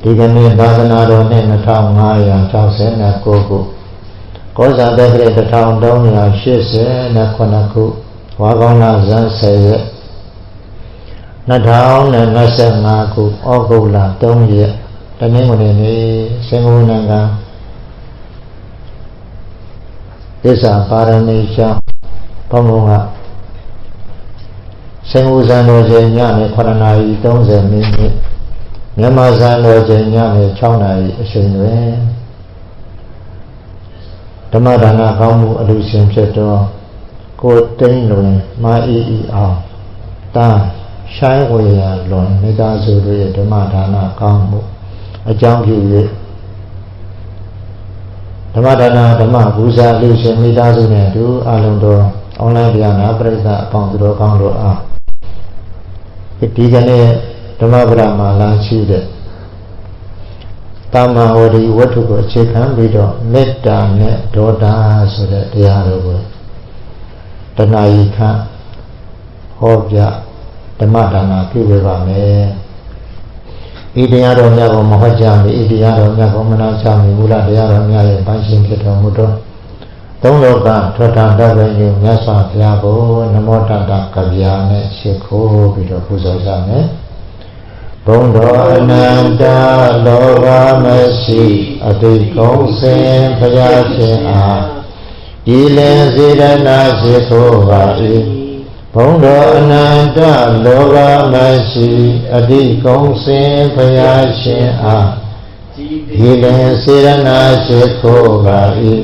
ဒီကနေ့သာသနာတော်နှစ်2569ခုကောဇာတက္ကရာ1389ခုဝါကောင်းလဇန်10ရက်2025ခုဩဂုတ်လ3ရက်တနင်္ဂနွေနေ့စင်္ကာပူနိုင်ငံသစ္စာပါရမီကျောင်းဘုံဘုံကစင်္ကာပူဇန်တော်ချိန်ညနေ9:30မိနစ်မြန်မာဇန်တော်ချိန်ညနေ6နာရီအချိန်တွင်ဓမ္မဒါနကောင်းမှုအလူရှင်ဖြစ်သောကိုတိန်လွင်မအီအောင်တာရှိုင်းဝေရလွန်မိသားစုတို့ရဲ့ဓမ္မဒါနကောင်းမှုအကြောင်းပြု၍ဓမ္မဒါနဓမ္မဘူဇာလူရှင်မိသားစုနဲ့အတူအလုံးတော်အွန်လိုင်းတရားနာပရိသတ်အပေါင်းသူတော်ကောင်းတို့အားဒီကနေ့ဓမ္မပဒမှာလာရှိတဲ့တာမဝရီဝတ္ထုကိုအခြေခံပြီးတော့မေတ္တာနဲ့ဒေါသဆိုတဲ့တရားတော်ကိုတဏှာကြီးခန့်ဟောပြဓမ္မဒါနပြုပေးပါမယ်။ဤတရားတော်များကိုမဟောကြားမီဤတရားတော်များကိုမနာချမီမူလတရားတော်များရဲ့ပိုင်းရှင်ဖြစ်တော်မူသောသုံးလောကထွတ်တာတတ်ပဲယူမြတ်စွာဘုရားကိုနမောတတကဗျာနဲ့ရှိခိုးပြီးတော့ပူဇော်ကြမယ်။ဘုံတော်အနန္တလောဘမရှိအတိတ်ကုံစင်ဘုရားရှင်အားဒီလင်စေတနာရှိခိုးပါ၏ဘုံတော်အနန္တလောဘမရှိအတိတ်ကုံစင်ဘုရားရှင်အားဒီလင်စေတနာရှိခိုးပါ၏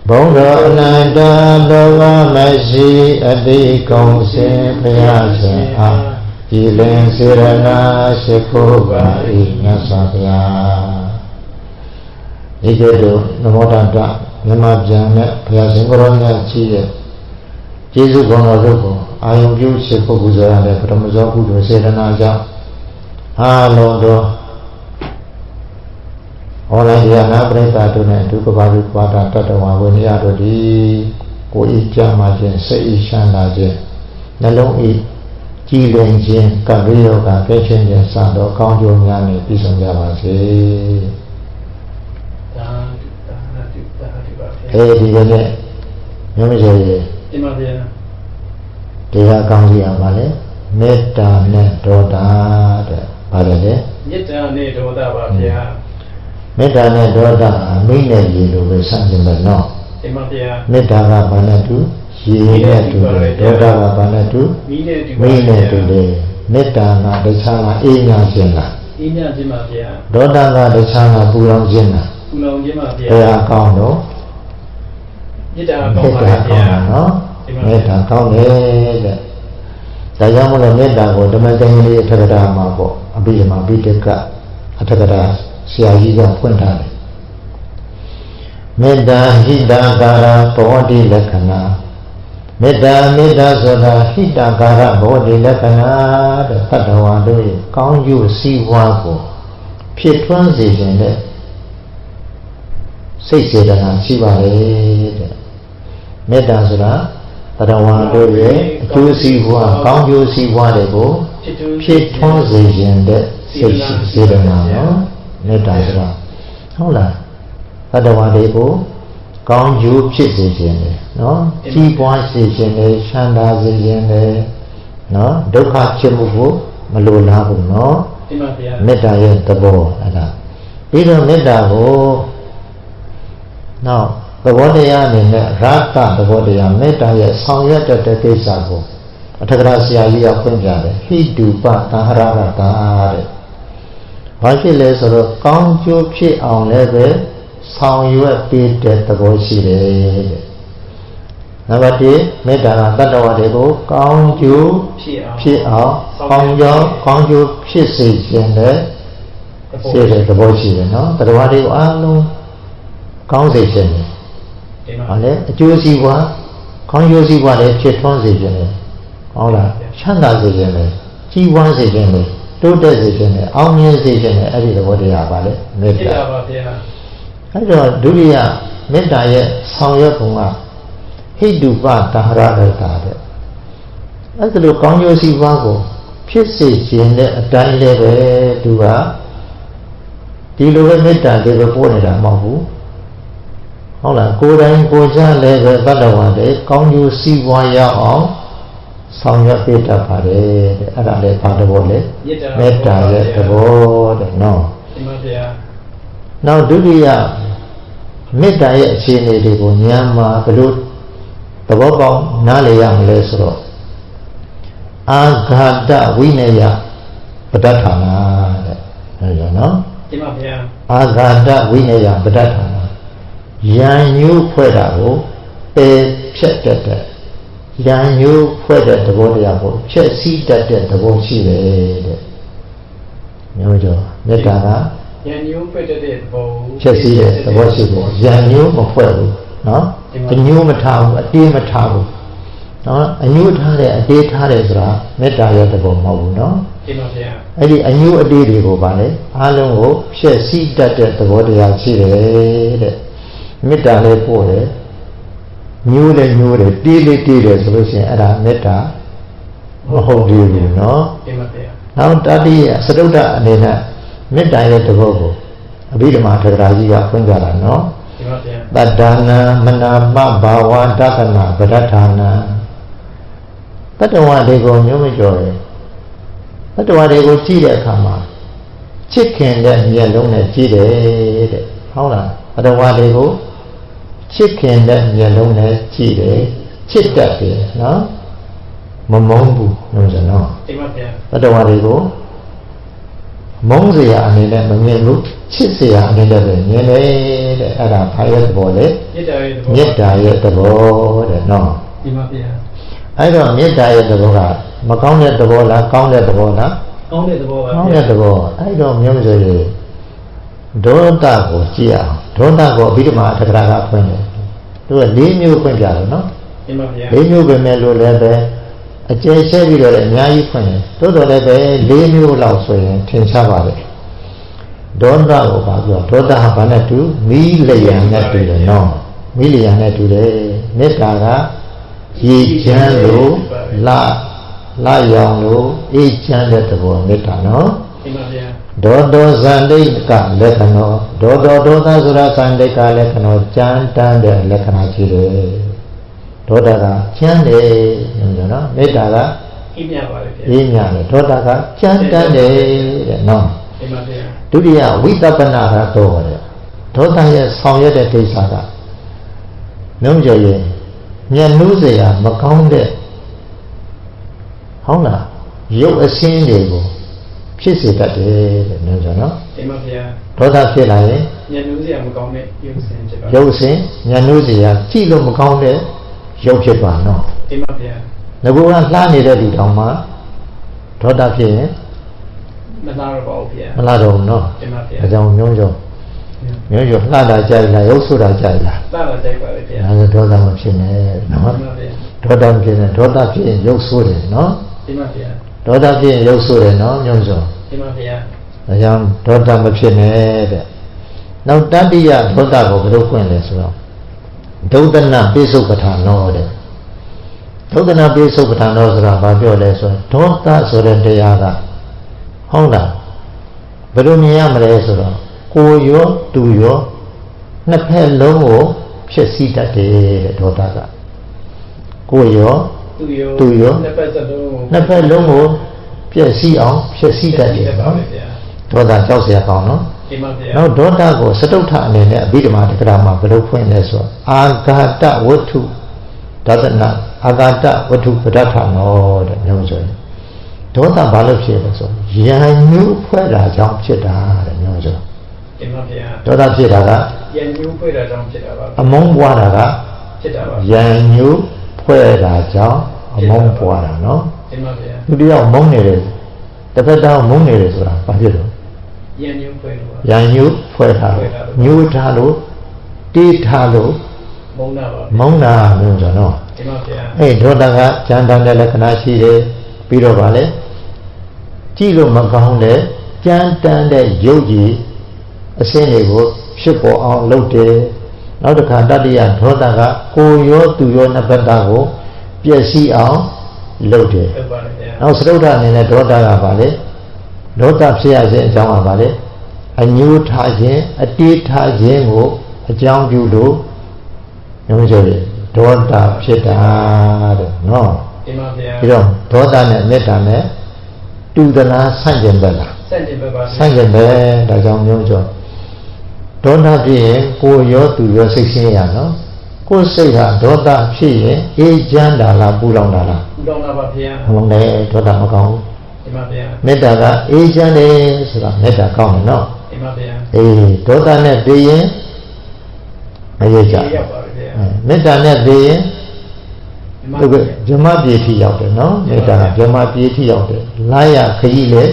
ဘုံတော်အနန္တလောဘမရှိအတိတ်ကုံစင်ဘုရားရှင်အားဒီလင်စေရနာရှိခိုးပါ၏မြတ်စွာဘုရားဒီကဲ့သို့နမောတတမြတ်ပြန်နဲ့ဘုရားရှင်ကိုရောမြတ်ကြီးရဲ့ကျေးဇူးကောင်းတော်တို့ကိုအာယုံပြုရှိခိုးပူဇော်ရတဲ့ပထမဇောကုသိုလ်စေရနာကြောင့်အားလုံးသောဟောလိုက်ရနာပရိသတ်တို့နဲ့ဒုက္ခပါရိပွားတာတတ္တဝါဝိနည်းတို့ဒီကိုယ်ဤကြမှာခြင်းစိတ်ဤရှမ်းသာခြင်းနှလုံးဤကြည်လင်ခြင်းကံရိယောကကဲခြင်းခြင်းစသောကောင်းကျိုးများနဲ့ပြည့်စုံကြပါစေ။အဲဒီကနေ့မြို့မကြီးရေဒီမှာဗျာတရားကောင်းကြီးအောင်ပါလေမေတ္တာနဲ့ဒေါသတဲ့ပါတယ်လေမေတ္တာနဲ့ဒေါသပါဗျာမေတ္တာနဲ့ဒေါသမိနဲ့ရေလိုပဲဆန့်ကျင်မယ်နော်ဒီမှာဗျာမေတ္တာကဘာနဲ့တူရေနဲ့တူတယ်ဒေါသကဘာနဲ့တူမိနဲ့တူတယ်မေတ္တာကတခြားကအေးညာခြင်းလားအေးညာခြင်းပါဗျာဒေါသကတခြားကပူလောင်ခြင်းလားပူလောင်ခြင်းပါဗျာတရားကောင်းတော့မေတ္တာကောင်းပါဗျာနော်မေတ္တာကောင်းတယ်တဲ့ဒါကြောင့်မလို့မေတ္တာကိုဓမ္မတန်ကြီးအထက်ကရာမှာပေါ့အဘိဓမ္မာပိဋကအထက်ကရာဆရာကြီးကဖွင့်ထားတယ်မေတ္တာဟိတကာရဘောဓိလက္ခဏာမေတ္တာဆိုတာဟိတကာရဘောဓိလက္ခဏာတဲ့တတ္တဝါတို့ရဲ့ကောင်းကျိုးစီးပွားကိုဖြစ်ထွန်းစေခြင်းတဲ့စိတ်စေတနာရှိပါလေတဲ့မေတ္တာဆိုတာတတ္တဝါတို့ရဲ့အကျိုးစီးပွားကောင်းကျိုးစီးပွားတွေကိုဖြစ်ထွန်းစေခြင်းတဲ့စိတ်စေတနာနော်မေတ္တာဆိုတာဟုတ်လားတတ္တဝါတွေကိုကောင်းကျိုးဖြစ်စေခြင်းလေနော်ကြီးပွားစေခြင်းလေချမ်းသာစေခြင်းလေနော်ဒုက္ခဖြစ်မှုကိုမလိုလားဘူးနော်ဒီမှာဗျာမေတ္တာရဲ့သဘောအဲ့ဒါပြီးတော့မေတ္တာကိုနောက်သဘောတရားအနေနဲ့ရာဂသဘောတရားမေတ္တာရဲ့ဆောင်ရွက်တဲ့ကိစ္စကိုအထက်ကရာဆရာကြီးကဖွင့်ပြတယ်ဟိတုပသဟရကတာတဲ့ဘာဖြစ်လဲဆိုတော့ကောင်းကျိုးဖြစ်အောင်လည်းပဲဆောင်ရွက်ပေးတဲ့သဘောရှိတယ်တဲ့နံပါတ်1မေတ္တာကတတ္တဝါတွေကိုကောင်းကျိုးဖြစ်အောင်ကောင်းကျိုးဖြစ်စေခြင်းနဲ့ရှိတဲ့သဘောရှိတယ်နော်တတ္တဝါတွေကိုအားလုံးကောင်းစေခြင်းနဲ့ဟာလေအကျိုးစီးပွားကောင်းကျိုးစီးပွားတွေဖြစ်ထွန်းစေခြင်းနဲ့ဟုတ်လားချမ်းသာစေခြင်းနဲ့ကြီးပွားစေခြင်းနဲ့တိုးတက်စေခြင်းနဲ့အောင်မြင်စေခြင်းနဲ့အဲ့ဒီသဘောတရားပါလေမေတ္တာပါဗျာအဲ့တော့ဒုတိယမေတ္တာရဲ့ဆောင်ရွက်ပုံကဟိတုပသဟရကတာတဲ့အဲ့ဒါလိုကောင်းကျိုးစီးပွားကိုဖြစ်စေခြင်းနဲ့အတိုင်းလည်းပဲသူက ဒီလိုပဲမေတ္တာလေးပဲပို့နေတာမဟုတ်ဘူးဟုတ်လားကိုယ်တိုင်ကိုယ်ချလည်းပဲတတ္တဝါတွေကောင်းကျိုးစီးပွားရအောင်ဆောင်ရွက်ပေးတတ်ပါတယ်တဲ့အဲ့ဒါလည်းဘာတဘောလဲမေတ္တာရဲ့သဘောတဲ့နော်ဒီမှာဗျာနောက်ဒုတိယမေတ္တာရဲ့အခြေအနေတွေကိုဉာဏ်မှာဘယ်လိုသဘောပေါက်နားလည်ရမလဲဆိုတော့အာဃာတဝိနယပဋ္ဌာနာတဲ့ဟုတ်ရောနော်ဒီမှာဗျာအာဃာတဝိနယပဋ္ဌာနာယံညုဖွဲ့တာကိုပယ်ဖြတ်တတ်တဲ့ယံညုဖွဲ့တဲ့သဘောတရားကိုဖြည့်ဆည်းတတ်တဲ့သဘောရှိတယ်တဲ့မျိုးကြောမေတ္တာကယံညုဖွဲ့တဲ့သဘောဖြည့်ဆည်းတဲ့သဘောရှိတယ်ယံညုမဖွဲ့ဘူးနော်အညုမထားဘူးအတေးမထားဘူးနော်အညုထားတယ်အတေးထားတယ်ဆိုတာမေတ္တာရဲ့သဘောမဟုတ်ဘူးနော်ဒီမှာဗျာအဲ့ဒီအညုအတေးတွေကိုဗာလေအားလုံးကိုဖြည့်ဆည်းတတ်တဲ့သဘောတရားရှိတယ်တဲ့မေတ္တာလေးပို့တယ်ညိုးတယ်ညိုးတယ်တေးလေးတေးတယ်ဆိုလို့ရှိရင်အဲ့ဒါမေတ္တာမဟုတ်ဘူးနော်ဒီမှာဗျာနောက်တတိယသတုတ္တအနေနဲ့မေတ္တာရဲ့သဘောကိုအဘိဓမ္မာထေရကြီးကဖွင့်ကြတာနော်ဒီမှာဗျာတတ္တနာမနာမဘာဝတက္ကနာပဋ္ဌာနာတတ္တဝါတွေကိုမျိုးမကျော်တယ်တတ္တဝါတွေကိုကြည့်တဲ့အခါမှာချစ်ခင်တဲ့မျက်လုံးနဲ့ကြည့်တယ်တဲ့ဟုတ်လားတတ္တဝါတွေကိုချစ်ခင်တဲ့မျက်လုံးနဲ့ကြည့်တယ်ချစ်တတ်တယ်နော်မမုန်းဘူးလို့ဆိုတော့ဒီမှာဗျာတတ္တဝါတွေကိုမုန်းเสียအနေနဲ့မမြင်ဘူးချစ်เสียအနေနဲ့ပဲမြင်တယ်တဲ့အဲ့ဒါဘာရဲ့သဘောလဲမေတ္တာရဲ့သဘောတဲ့နော်ဒီမှာဗျာအဲ့တော့မေတ္တာရဲ့သဘောကမကောင်းတဲ့သဘောလားကောင်းတဲ့သဘောလားကောင်းတဲ့သဘောပါကောင်းတဲ့သဘောအဲ့တော့မျိုးဆိုရင်ဒေါသကိုကြည့်အောင်ဒေါသကိုအဘိဓမ္မာအထက်ကရာကဖွင့်တယ်သူက၄မျိုးဖွင့်ပြတယ်နော်ဒီမှာဗျာ၄မျိုးပဲမဲ့လို့လည်းပဲအကျယ်ရှဲပြီးတော့လည်းအများကြီးဖွင့်တယ်တိုးတော်လည်းပဲ၄မျိုးလောက်ဆိုရင်ထင်ရှားပါတယ်ဒေါသကိုပါပြောဒေါသဟာဘာနဲ့တူမီးလျံနဲ့တူတယ်နော်မီးလျံနဲ့တူတယ်မေတ္တာကရေချမ်းလို့လရောင်လို့အေးချမ်းတဲ့သဘောမေတ္တာနော်ဒီမှာဗျာဒေါသောဇန္တိကလက္ခဏောဒေါသောဒေါသဆိုတာဇန္တိကလက္ခဏောကြမ်းတမ်းတဲ့လက္ခဏာရှိတယ်ဒေါသကချမ်းတယ်နော်မေတ္တာကအေးမြပါလေဗျာအေးမြတယ်ဒေါသကချမ်းတမ်းတယ်တဲ့နော်ဒီမှာဗျာဒုတိယဝိတပ္ပနာကတော့တဲ့ဒေါသရဲ့ဆောင်ရွက်တဲ့ဒိဋ္ဌာကမျိုးကြော်ရင်ညနှူးเสียမကောင်းတဲ့ဟုတ်လားရုပ်အစင်းတွေကိုဖြစ်စေတတ်တယ်တဲ့မျိုးကြော်နော်ဒီမှာဗျာဒေါသဖြစ်လာရင်ညနှူးเสียမကောင်းတဲ့ရုပ်အစင်းဖြစ်ပါရုပ်အစင်းညနှူးเสียကြည့်လို့မကောင်းတဲ့ရုပ်ဖြစ်ပါနော်ဒီမှာဗျာငါကလှနေတဲ့လူတောင်မှဒေါသဖြစ်ရင်မလာတော့ပါဘူးဗျာမလာတော့ဘူးနော်ဒီမှာဗျာအကြောင်းမျိုးကြောမျိုးကြောလှတာကြိုက်လားရုပ်ဆိုတာကြိုက်လားလှတာကြိုက်ပါလေဗျာဒါဆိုဒေါသမဖြစ်နဲ့နော်ဒေါသဖြစ်ရင်ဒေါသဖြစ်ရင်ရုပ်ဆိုးတယ်နော်ဒီမှာဗျာဒေါသဖြစ်ရင်ရုပ်ဆိုးတယ်နော်မျိုးကြောဒီမှာဗျာဒါကြောင့်ဒေါသမဖြစ်နဲ့တဲ့နောက်တတိယဒေါသကိုဘယ်လိုဖွင့်လဲဆိုတော့ဒုဒနာပိစုပ္ပထာနောတဲ့ဒုဒနာပိစုပ္ပထာနောဆိုတာဘာပြောလဲဆိုတော့ဒေါသဆိုတဲ့တရားကဟုတ်လားဘယ်လိုမြင်ရမလဲဆိုတော့ကိုယ်ရောသူရောနှစ်ဖက်လုံးကိုဖြစ်စည်းတတ်တယ်တဲ့ဒေါသကကိုယ်ရောသူရောနှစ်ဖက်လုံးကိုပြည့်စည်အောင်ဖြစ်စည်းတတ်တယ်နော်ဒေါသကြောက်เสียကောင်းနော်ဒီမှာဗျာနောက်ဒေါသကိုစတုထအနေနဲ့အဘိဓမ္မာတက္ကရာမှာဘယ်လိုဖွင့်လဲဆိုတော့အာဃာတဝတ္ထုဒသနာအာဃာတဝတ္ထုပဋ္ဌာနောတဲ့မျိုးဆိုရင်ဒေါသဘာလို့ဖြစ်လဲဆိုရံညူးဖွဲ့တာကြောင့်ဖြစ်တာတဲ့မျိုးဆိုဒီမှာဗျာဒေါသဖြစ်တာကရံညူးဖွဲ့တာကြောင့်ဖြစ်တာပါအမုန်းပွားတာကဖြစ်တာပါရံညူးဖွဲ့တာကြောင့်အမုန်းပွားတာနော်ဒီမှာဗျာသူတယောက်မုန်းနေတယ်တစ်ဖက်သားမုန်းနေတယ်ဆိုတာဘာဖြစ်လို့ရံညူးဖွဲ့လို့ရံညူးဖွဲ့တာညူးထားလို့တေးထားလို့မုန်းတာပါမုန်းတာမျိုးဆိုတော့ဒီမှာဗျာအဲ့ဒေါသကကြမ်းတမ်းတဲ့လက္ခဏာရှိတယ်ပြီးတော့ဗာလဲကြည့်လို့မကောင်းတဲ့ကြမ်းတမ်းတဲ့ရုပ်ကြီးအစင်းတွေကိုဖြစ်ပေါ်အောင်လုပ်တယ်နောက်တစ်ခါတတိယဒေါသကကိုယ်ရောသူရောနှစ်ဖက်သားကိုပျက်စီးအောင်လုပ်တယ်နောက်စတုဒ္ဓအနေနဲ့ဒေါသကဗာလဲဒေါသဖြစ်ရခြင်းအကြောင်းကဗာလဲ အညိုးထားခြင်းအတေးထားခြင်းကိုအကြောင်းပြုလို့မျိုးဆိုရင်ဒေါသဖြစ်တာတဲ့နော်တင်ပါဗျာပြီးတော့ဒေါသနဲ့မေတ္တာနဲ့တူသလားဆန့်ကျင်ဘက်လားဆန့်ကျင်ဘက်ပါဆန့်ကျင်ဘက်ဒါကြောင့်မျိုးဆိုဒေါသဖြစ်ရင်ကိုယ်ရောသူရောစိတ်ဆင်းရနော်ကိုယ်စိတ်ဟာဒေါသဖြစ်ရင်အေးချမ်းတာလားပူလောင်တာလားပူလောင်တာပါဗျာပူလောင်တယ်ဒေါသမကောင်းဘူးတင်ပါဗျာမေတ္တာကအေးချမ်းတယ်ဆိုတာမေတ္တာကောင်းတယ်နော်တင်ပါဗျာအေးဒေါသနဲ့ပြီးရင်မရကြမေတ္တာနဲ့ပြီးရင်သူကဇမပြေထိရောက်တယ်နော်မေတ္တာကဇမပြေထိရောက်တယ်လာရခကြီးလေ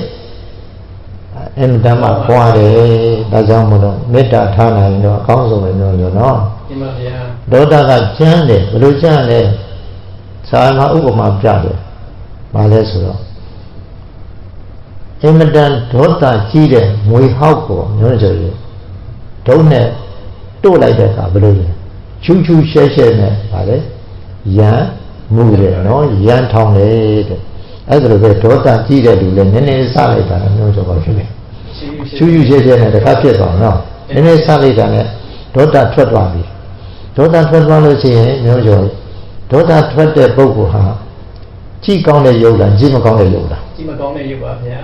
အင်တမပွားတယ်ဒါကြောင့်မလို့မေတ္တာထားနိုင်တော့အကောင်းဆုံးပဲပြောလို့နော်တင်ပါဗျာဒေါသကကျမ်းတယ်ဘယ်လိုကျမ်းလဲစာမှာဥပမာပြတယ်ဘာလဲဆိုတော့အင်မတန်ဒေါသကြီးတဲ့ငွေဟောက်ကိုမျိုးဆိုရင်ဒုံးနဲ့တို့လိုက်တဲ့အခါဘယ်လိုလဲချူးချူးရှဲရှဲနဲ့ဗါလေရန်မှုတယ်နော်ရန်ထောင်တယ်တဲ့အဲ့ဒါလိုပဲဒေါသကြီးတဲ့လူလည်းနည်းနည်းစလိုက်တာမျိုးဆိုပါဖြစ်တယ်ချူးချူးရှဲရှဲနဲ့တခါဖြစ်သွားနော်နည်းနည်းစလိုက်တာနဲ့ဒေါသထွက်သွားပြီဒေါသထွက်သွားလို့ရှိရင်မျိုးဆိုဒေါသထွက်တဲ့ပုဂ္ဂိုလ်ဟာကြည့်ကောင်းတဲ့ယုတ်လားကြည့်မကောင်းတဲ့ယုတ်လားကြည့်မကောင်းတဲ့ယုတ်ပါဗျာ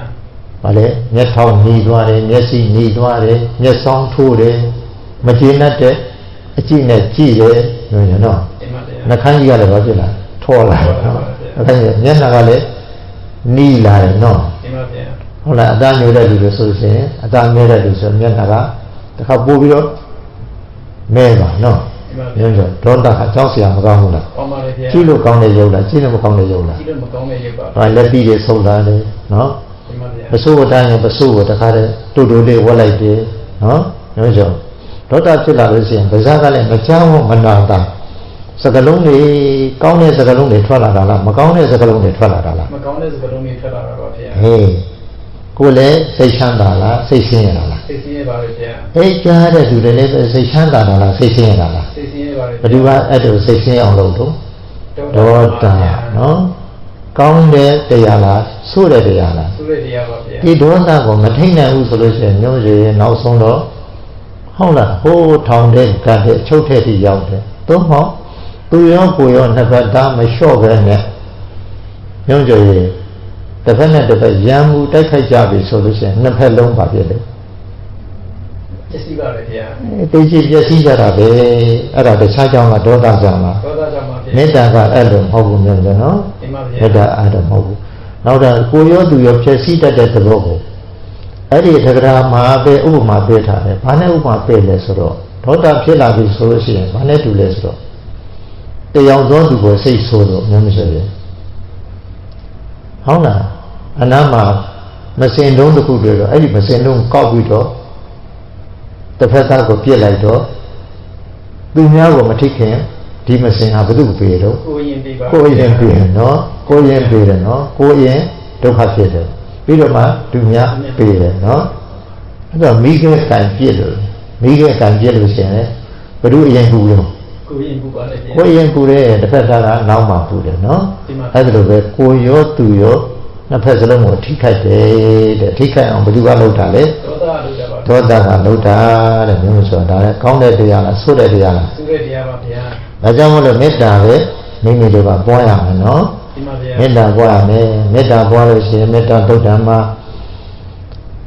ဗါလေမျက်ထောင်หนีသွားတယ်မျက်စိหนีသွားတယ်မျက်စောင်းထိုးတယ်မကျေနပ်တဲ့အကြည့်နဲ့ကြည့်တယ်လို့နော်နှခမ်းကြီးကလည်းဘာဖြစ်လာထောလာတယ်နော်အဲ့ဒါမျက်နှာကလည်းหนีလာတယ်နော်ဟုတ်လားအသားမျိုးတဲ့လူတွေဆိုရင်အသားမဲတဲ့လူဆိုမျက်နှာကတစ်ခါပို့ပြီးတော့မဲပါနော်မျိုးဆိုဒေါသအကြောင်းဆရာမကောင်းဘူးလားကောင်းပါလေဗျာကြည့်လို့ကောင်းတဲ့ယုတ်လားကြည့်လို့မကောင်းတဲ့ယုတ်လားကြည့်လို့မကောင်းတဲ့ယုတ်ပါဟာလက်ပြီးတွေဆုံးလာတယ်နော်ပစိုးအတိုင်းပစိုးကိုတခါတည်းတူတူလေးဝက်လိုက်တယ်နော်မျိုးဆိုဒေါသဖြစ်လာလို့ရှိရင်ဗဇာကလည်းမကြောက်မနာတာစကလုံးတွေကောင်းတဲ့စကလုံးတွေထွက်လာတာလားမကောင်းတဲ့စကလုံးတွေထွက်လာတာလားမကောင်းတဲ့စကလုံးတွေထွက်လာတာပါဗျာဟေးကိုလည်းစိတ်ချမ်းသာလားစိတ်ဆင်းရဲလားစိတ်ဆင်းရဲပါပဲဗျာအေးကြားတဲ့သူတွေလည်းစိတ်ချမ်းသာတာလားစိတ်ဆင်းရဲတာလားစိတ်ဆင်းရဲပါပဲဘယ်သူကအဲ့လိုစိတ်ဆင်းအောင်လုပ်တော့ဒေါသနော်ကောင်းတဲ့တရားလားဆိုးတဲ့တရားလားဆိုးတဲ့တရားပါဗျာဒီဒေါသကိုမထိနိုင်ဘူးဆိုလို့ရှိရင်မျိုးရည်နောက်ဆုံးတော့ဟုတ်လားဟိုးထောင်တဲ့ကတ်တဲ့ချုပ်တဲ့ထိရောက်တယ်သို့မဟုတ်သူရောကိုရောနှစ်ဖက်သားမလျှော့ပဲနဲ့မျိုးရည်တစ်ဖက်နဲ့တစ်ဖက်ရံမှုတိုက်ခိုက်ကြပြီဆိုလို့ရှိရင်နှစ်ဖက်လုံးပါဖြစ်တယ်ပျက်စီးပါလေဗျာသိချင်ပျက်စီးကြတာပဲအဲ့ဒါတခြားကြောင့်ကဒေါသကြောင့်လားဒေါသကြောင့်ပါဗျာမေတ္တာကအဲ့လိုမဟုတ်ဘူးမျိုးတယ်နော်မေတ္တာအဲ့လိုမဟုတ်ဘူးနောက်တော့ကိုရောသူရောဖြည့်ဆည်းတတ်တဲ့သဘောကိုအဲ့ဒီသက္ကရာမှာပဲဥပမာပေးထားတယ်ဘာနဲ့ဥပမာပေးလဲဆိုတော့ဒေါသဖြစ်လာပြီဆိုလို့ရှိရင်ဘာနဲ့တူလဲဆိုတော့တရားသောသူကိုစိတ်ဆိုးလို့မျိုးမရှိဘူးဟုတ်လားအနားမှာမစင်တုံးတစ်ခုတွေ့တော့အဲ့ဒီမစင်တုံးကောက်ပြီးတော့တစ်ဖက်သားကိုပြစ်လိုက်တော့သူများကိုမထိခင်ဒီမစင်ဟာဘု து ပေးတော့ကိုရင်ပေးပါကိုရင်ပေးတယ်နော်ကိုရင်ပေးတယ်နော်ကိုရင်ဒုက္ခဖြစ်တယ်ပြီးတော့မှသူများပေးတယ်နော်အဲ့တော့မိခဲကံပြစ်လို့မိခဲကံပြစ်လို့ရှင်လေဘု து အရင်ကူလို့ကိုရင်ကူပါလေကိုရင်ကူတဲ့တစ်ဖက်သားကနောက်မှကူတယ်နော်အဲ့ဒါလိုပဲကိုရောသူရောနှစ်ဖက်စလုံးကိုထိခိုက်တယ်တဲ့ထိခိုက်အောင်ဘယ်သူကလုပ်တာလဲဒေါသကလုပ်တာတဲ့မျိုးဆိုတာဒါလည်းကောင်းတဲ့တရားလားဆိုးတဲ့တရားလားဆိုးတဲ့တရားပါဗျာဒါကြောင့်မလို့မေတ္တာပဲမိမိတို့ကပွားရမယ်နော်မေတ္တာပွားရမယ်မေတ္တာပွားလို့ရှိရင်မေတ္တာသုတ်တံမှာ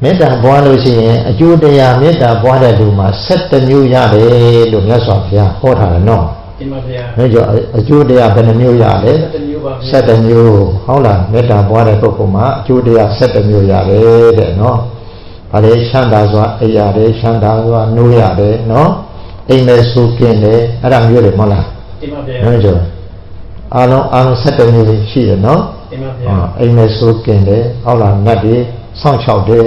မေတ္တာပွားလို့ရှိရင်အကျိုးတရားမေတ္တာပွားတဲ့လူမှာ7မျိုးရတယ်လို့မြတ်စွာဘုရားဟောထားတယ်နော်ဒီမှာဗျာဒါကြောင့်အကျိုးတရားဘယ်နှမျိုးရလဲ7မျိုးပါ7မျိုးဟုတ်လားမေတ္တာပွားတဲ့ပုဂ္ဂိုလ်မှာအကျိုးတရား7မျိုးရတယ်တဲ့နော်ဗါလေချမ်းသာစွာအိယာတယ်ချမ်းသာစွာနိုးရတယ်နော်အိမ်မဲ့ဆိုကင်းတယ်အဲ့ဒါမျိုးတွေမဟုတ်လားဒီမှာဗျာနော်ကြောအားလုံး7မျိုးရှိတယ်နော်ဒီမှာဗျာအိမ်မဲ့ဆိုကင်းတယ်ဟုတ်လားနတ်တွေစောင့်ရှောက်တယ်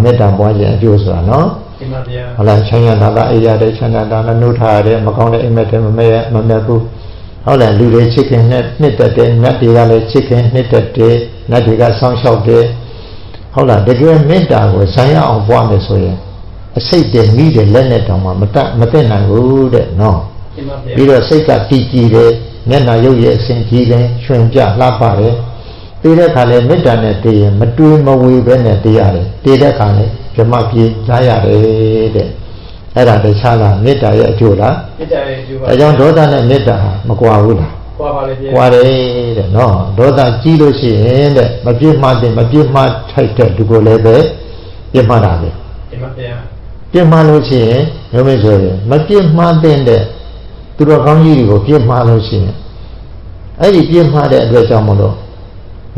မေတ္တာပွားခြင်းအကျိုးဆိုတာနော်ဒီမှာဗျာဟုတ်လားချမ်းသာတာအိယာတယ်ချမ်းသာတာနိုးထားရတယ်မကောင်းတဲ့အိမ်မဲ့တယ်မမဲ့ဘူးဟုတ်လားလူတွေချစ်ခင်နဲ့နှစ်သက်တယ်နတ်တွေကလည်းချစ်ခင်နှစ်သက်တယ်နတ်တွေကစောင့်ရှောက်တယ်ဟုတ်လားတကယ်မေတ္တာကိုဇာရအောင်ပွားမယ်ဆိုရင်အစိတ်တဲ့မိတဲ့လက်နဲ့တောင်မှမတက်နိုင်ဘူးတဲ့နော်ပြီးတော့စိတ်ကတည်ကြည်တယ်မျက်နှာရုပ်ရဲ့အစဉ်ကြီးတယ်ရွှင်ပြလှပတယ်ပြီးတဲ့အခါလဲမေတ္တာနဲ့တည်ရင်မတွေးမဝေပဲနဲ့တည်ရတယ်တည်တဲ့အခါလဲ ပြမပြေးလာရတယ်တဲ့အဲ့ဒါတခြားလားမေတ္တာရဲ့အကျိုးလား မေတ္တာရဲ့အကျိုးပါ အဲကြောင့်ဒေါသနဲ့မေတ္တာဟာမကွာဘူးလား ကွာပါလေဗျာ ကွာတယ်တဲ့နော်ဒေါသကြီးလို့ရှိရင်တဲ့မပြစ်မှားတဲ့မပြစ်မှားထိုက်တဲ့သူကိုလည်းပဲပြစ်မှားတာပဲ ဒီမှာဗျာ ပြစ်မှားလို့ရှိရင်ရုံးမဆိုရင်မပြစ်မှားတဲ့သူတော်ကောင်းကြီးတွေကိုပြစ်မှားလို့ရှိရင်အဲ့ဒီပြစ်မှားတဲ့အတွက်ကြောင့်မလို့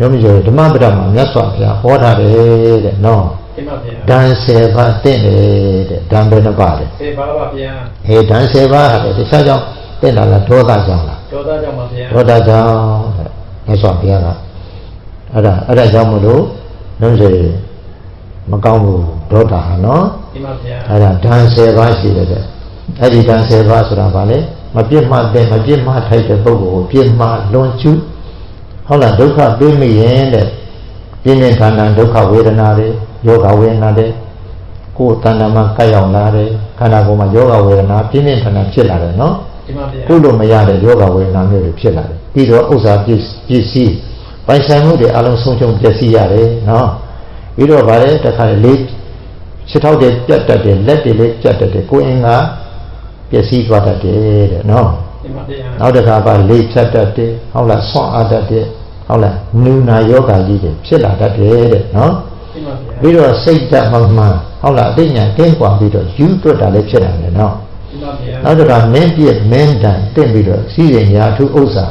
ရုံးမဆိုရင်ဓမ္မပဒမှာမြတ်စွာဘုရားဟောထားတယ်တဲ့နော် ဒီမှာဗျာ ဓာန်10ပါးတင့်တယ်တဲ့ဓာန်ဘယ်နှပါလဲ စေပါပါဗျာ ဟေးဓာန်10ပါးဟာတခြားကြောင့်တင့်တာလားဒေါသကြောင့်လား ဒေါသကြောင့်ပါဗျာ ဒေါသကြောင့်မြတ်စွာဘုရားကအဲ့ဒါကြောင့်မလို့ရုံးဆိုရင်မကောင်းဘူးဒေါသဟာနော် ဒီမှာဗျာ အဲ့ဒါဓာန်10ပါးရှိတယ်တဲ့အဲ့ဒီဓာန်10ပါးဆိုတာဗာလေမပြစ်မှားတဲ့မပြစ်မှားထိုက်တဲ့ပုဂ္ဂိုလ်ကိုပြစ်မှားလွန်ကျူးဟုတ်လားဒုက္ခပေးမိရင်တဲ့ပြင်းပြင်းထန်ထန်ဒုက္ခဝေဒနာတွေယောဂဝေဒနာတွေကိုယ်တဏ္ဍာမှာကပ်ရောက်လာတယ်ခန္ဓာကိုယ်မှာယောဂဝေဒနာပြင်းပြင်းထန်ထန်ဖြစ်လာတယ်နော် ဒီမှာဗျာ ကုလို့မရတဲ့ယောဂဝေဒနာမျိုးတွေဖြစ်လာတယ်ပြီးတော့ဥစ္စာပစ္စည်းပိုင်ဆိုင်မှုတွေအလုံးစုံချုံပျက်စီးရတယ်နော်ပြီးတော့ဗါလေတခါလေးခြေထောက်တွေပြတ်တတ်တယ်လက်တွေလည်းပြတ်တတ်တယ်ကိုယ်အင်္ဂါပျက်စီးသွားတတ်တယ်တဲ့နော် ဒီမှာဗျာ နောက်တစ်ခါပါလေဖြတ်တတ်တယ်ဟုတ်လားဆွမ်းအားတတ်တယ်ဟုတ်လားနူနာယောဂကြီးတွေဖြစ်လာတတ်တယ်တဲ့နော် ဒီမှာဗျာ ပြီးတော့စိတ်ဓာတ်မှန်ဟုတ်လားအသိဉာဏ်ကင်းကွာပြီးတော့ယူတွတ်တာလည်းဖြစ်နိုင်တယ်နော် ဒီမှာဗျာ နောက်တစ်ခါမင်းပြည့်မင်းတန်တင့်ပြီးတော့စီးရင်ရာထုဥစ္စာ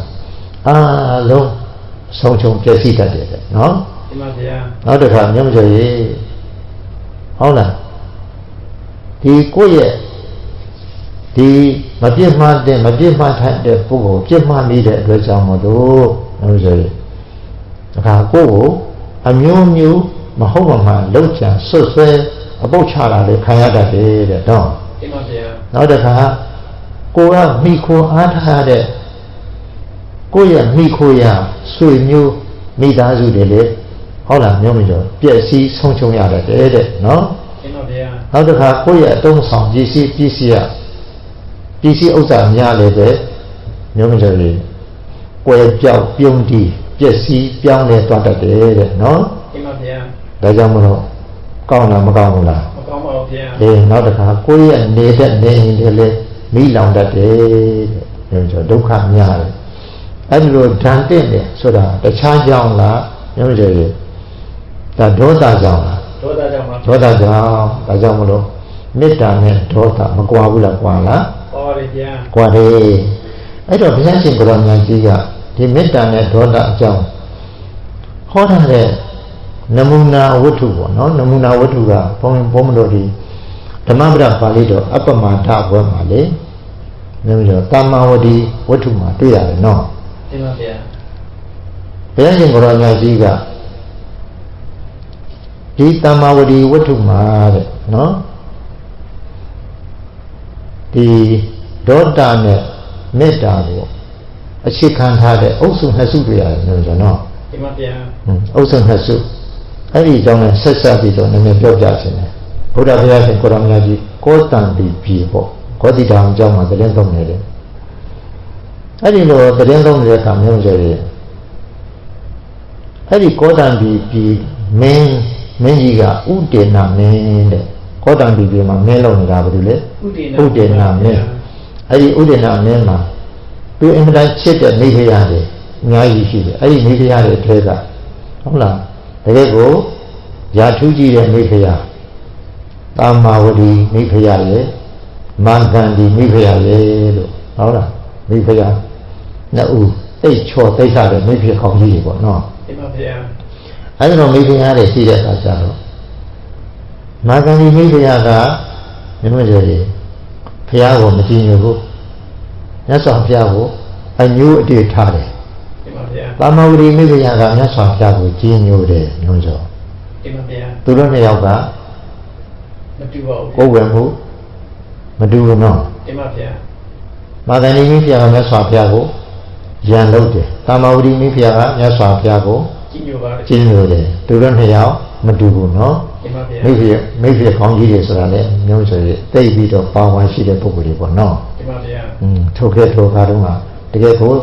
အားလုံးဆုံးချုံပျက်စီးတတ်တယ်နော် ဒီမှာဗျာ နောက်တစ်ခါမြတ်မကျော်ရေဟုတ်လားဒီကိုယ့်ရဲ့ဒီမပြစ်မှားတဲ့မပြစ်မှားထိုက်တဲ့ပုဂ္ဂိုလ်ပြစ်မှားမိတဲ့အတွက်ကြောင့်မလို့မြတ်မကျော်ရေဒါကကိုယ့်ကိုအမျိုးမျိုးမဟုတ်မှလှုပ်ချံဆွတ်ဆွဲအပုတ်ချတာလေခံရတတ်တယ်တဲ့နော် ဒီမှာဗျာ နောက်တစ်ခါကိုကမိခိုအားထားတဲ့ကိုယ့်ရဲ့မိခိုရာဆွေမျိုးမိသားစုတွေလေဟုတ်လားမျိုးမကျော်ပျက်စီးဆုံးချုံရတယ်တဲ့နော် ဒီမှာဗျာ နောက်တစ်ခါကိုယ့်ရဲ့အတုံးဆောင်ပစ္စည်းဥစ္စာများလည်းပဲမျိုးမကျော်ကြီးကွယ်ပြောက်ပြုံးတီးပျက်စီးပြောင်းလဲသွားတတ်တယ်တဲ့နော် ဒီမှာဗျာ ဒါကြောင့်မလို့ကောင်းလားမကောင်းဘူးလား မကောင်းပါဘူးဗျာ နောက်တစ်ခါကိုယ့်ရဲ့နေတဲ့နေရင်လည်းမိလောင်တတ်တယ်တဲ့မျိုးမကျော်ဒုက္ခများတယ်အဲ့ဒီလိုဓာန်တင့်တယ်ဆိုတာတခြားကြောင့်လားမျိုးမကျော်ကြီးဒါဒေါသကြောင့်လား ဒေါသကြောင့်ပါ ဒေါသကြောင့်ဒါကြောင့်မလို့မေတ္တာနဲ့ဒေါသမကွာဘူးလားကွာလား ဟောရဗျာ ကွာတယ်အဲ့တော့ဘုရားရှင်ကိုရောင်မြတ်ကြီးကဒီမေတ္တာနဲ့ဒေါသအကြောင်းဟောထားတဲ့နမူနာဝတ္ထုပေါ့နော်နမူနာဝတ္ထုကဘုန်းမလို့ဒီဓမ္မပဒပါဠိတော်အပ္ပမဒဘွဲမှာလေမျိုးရောတာမဝတိဝတ္ထုမှာတွေ့ရတယ်နော် ဒီမှာဗျာ ဘုရားရှင်ကိုရောင်မြတ်ကြီးကဒီတမ္မာဝတိဝတ္ထုမှာတဲ့နော်ဒီဒေါသနဲ့မေတ္တာကိုအခြေခံထားတဲ့အုပ်စုနှစ်စုတွေ့ရတယ်လို့ဆိုတော့ ဒီမှာဗျာ အုပ်စုနှစ်စုအဲ့ဒီအကြောင်းနဲ့ဆက်ဆက်ပြီးတော့နည်းနည်းပြောပြခြင်းတယ်ဘုရားဘုရားရှင်ကိုရောင်မြတ်ကြီးကောတံတိပြီပေါ့ကောတိတောင်အကြောင်းမှာသတင်းသုံးနေတယ်အဲ့ဒီလိုသတင်းသုံးနေတဲ့အခါမျိုးဆိုရင်အဲ့ဒီကောတံတိပြီမင်းကြီးကဥဒေနာမင်းတဲ့ကောတံပြီပြီမှာမင်းလုံးနေတာဘာလို့လဲ ဥဒေနာ မင်းအဲ့ဒီဥဒေနာမင်းမှာသူအင်မတန်ချစ်တဲ့မိဖုရားတွေအများကြီးရှိတယ်အဲ့ဒီမိဖုရားတွေအထက်ကဟုတ်လားတကယ်ကိုရာထူးကြီးတဲ့မိဖုရားတာမာဝတီမိဖုရားရဲ့မန္တန်ဒီမိဖုရားရဲ့လို့ဟုတ်လားမိဖုရားနှစ်ဦးတိတ်ချော်တိတ်ခတဲ့မိဖုရားခေါင်းကြီးတွေပေါ့နော် ဒီမှာဗျာ အဲ့ဒီတော့မိဖုရားတွေရှိတဲ့အခါကျတော့မန္တန်ဒီမိဖုရားကမြတ်စွာဘုရားဖုရားကိုမကြည့်ညို့ဘူးမြတ်စွာဘုရားကိုအညို့အတေထားတယ် ဒီမှာဗျာ တာမဝတီမိဖုရားကမြတ်စွာဘုရားကိုကြည်ညိုတယ်ညွှန်းစော ဒီမှာဗျာ သူတို့နှစ်ယောက်က မတူပါဘူး ကိုယ်ဝယ်မှုမတူဘူးနော် ဒီမှာဗျာ မာသန္တိမိဖုရားကမြတ်စွာဘုရားကိုရန်လုပ်တယ်တာမဝတီမိဖုရားကမြတ်စွာဘုရားကို ကြည့်ညိုပါလေ ကြည်ညိုတယ်သူတို့နှစ်ယောက်မတူဘူးနော် ဒီမှာဗျာ မိဖုရားခေါင်းကြီးတွေဆိုတာလေညွှန်းစေတိတ်ပြီးတော့ပါဝင်ရှိတဲ့ပုဂ္ဂိုလ်တွေပေါ့နော် ဒီမှာဗျာ ထုတ်ခဲ့ထိုခါတုန်းကတကယ်ကို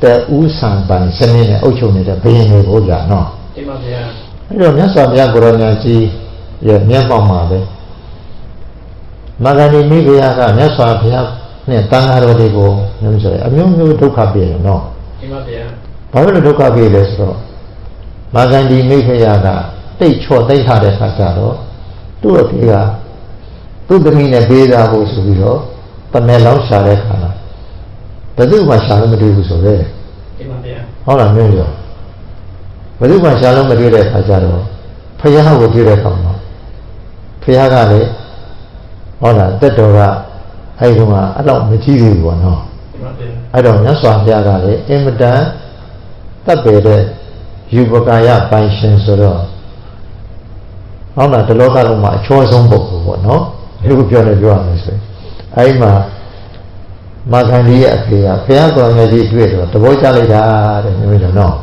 တဲ့ဥဆံပန်စနစ်နဲ့အုပ်ချုပ်နေတဲ့ဘုရင်တွေကိုကြာနော် ဒီမှာဗျာ အဲ့တော့မြတ်စွာဘုရားကိုရောင်မြတ်ကြီး ရဲ့မျက်မှောက်မှာပဲမာဂန္ဒီမိဖုရားကမြတ်စွာဘုရားနဲ့တန်ဃာတော်တွေကိုမျိုးဆိုရအမျိုးမျိုးဒုက္ခပြေတယ်နော်ဒီမှာဗျာဘာလို့ဒုက္ခပြေလဲဆိုတော့မာဂန္ဒီမိဖုရားကတိတ်ချော့သိမ့်ထားတဲ့ခါကျတော့သူ့အဖေကသူ့သမီးနဲ့ပေးစားဖို့ဆိုပြီးတော့တမဲလောင်းရှာတဲ့ခါမှာဘယ်သူမှရှာလို့မတွေ့ဘူးဆိုရဲဒီမှာဗျာဟုတ်လားမျိုးရောဘယ်သူမှရှာလို့မတွေ့တဲ့ခါကျတော့ဖယားကိုတွေ့တဲ့ခါမှာဖယားကလည်းဟုတ်လားတက်တော်ကအဲ့ဒီမှာအဲ့တော့မကြည့်သေးဘူးပေါ့နော်ဒီမှာဗျာအဲ့တော့မြတ်စွာဘုရားကလည်းအင်မတန်တပ်ပေတဲ့ယူပကာယပိုင်ရှင်ဆိုတော့ဟုတ်လားဒီလောကလုံးမှာအချောဆုံးပုဂ္ဂိုလ်ပေါ့နော်ဒီလိုပြောရမယ်ဆိုရင်အဲ့ဒီမှာမာခန္ဒီရဲ့အဖေကဘုရားကောင်းမြတ်ကြီးတွေ့တော့သဘောကျလိုက်တာတဲ့မျိုးတော့နော်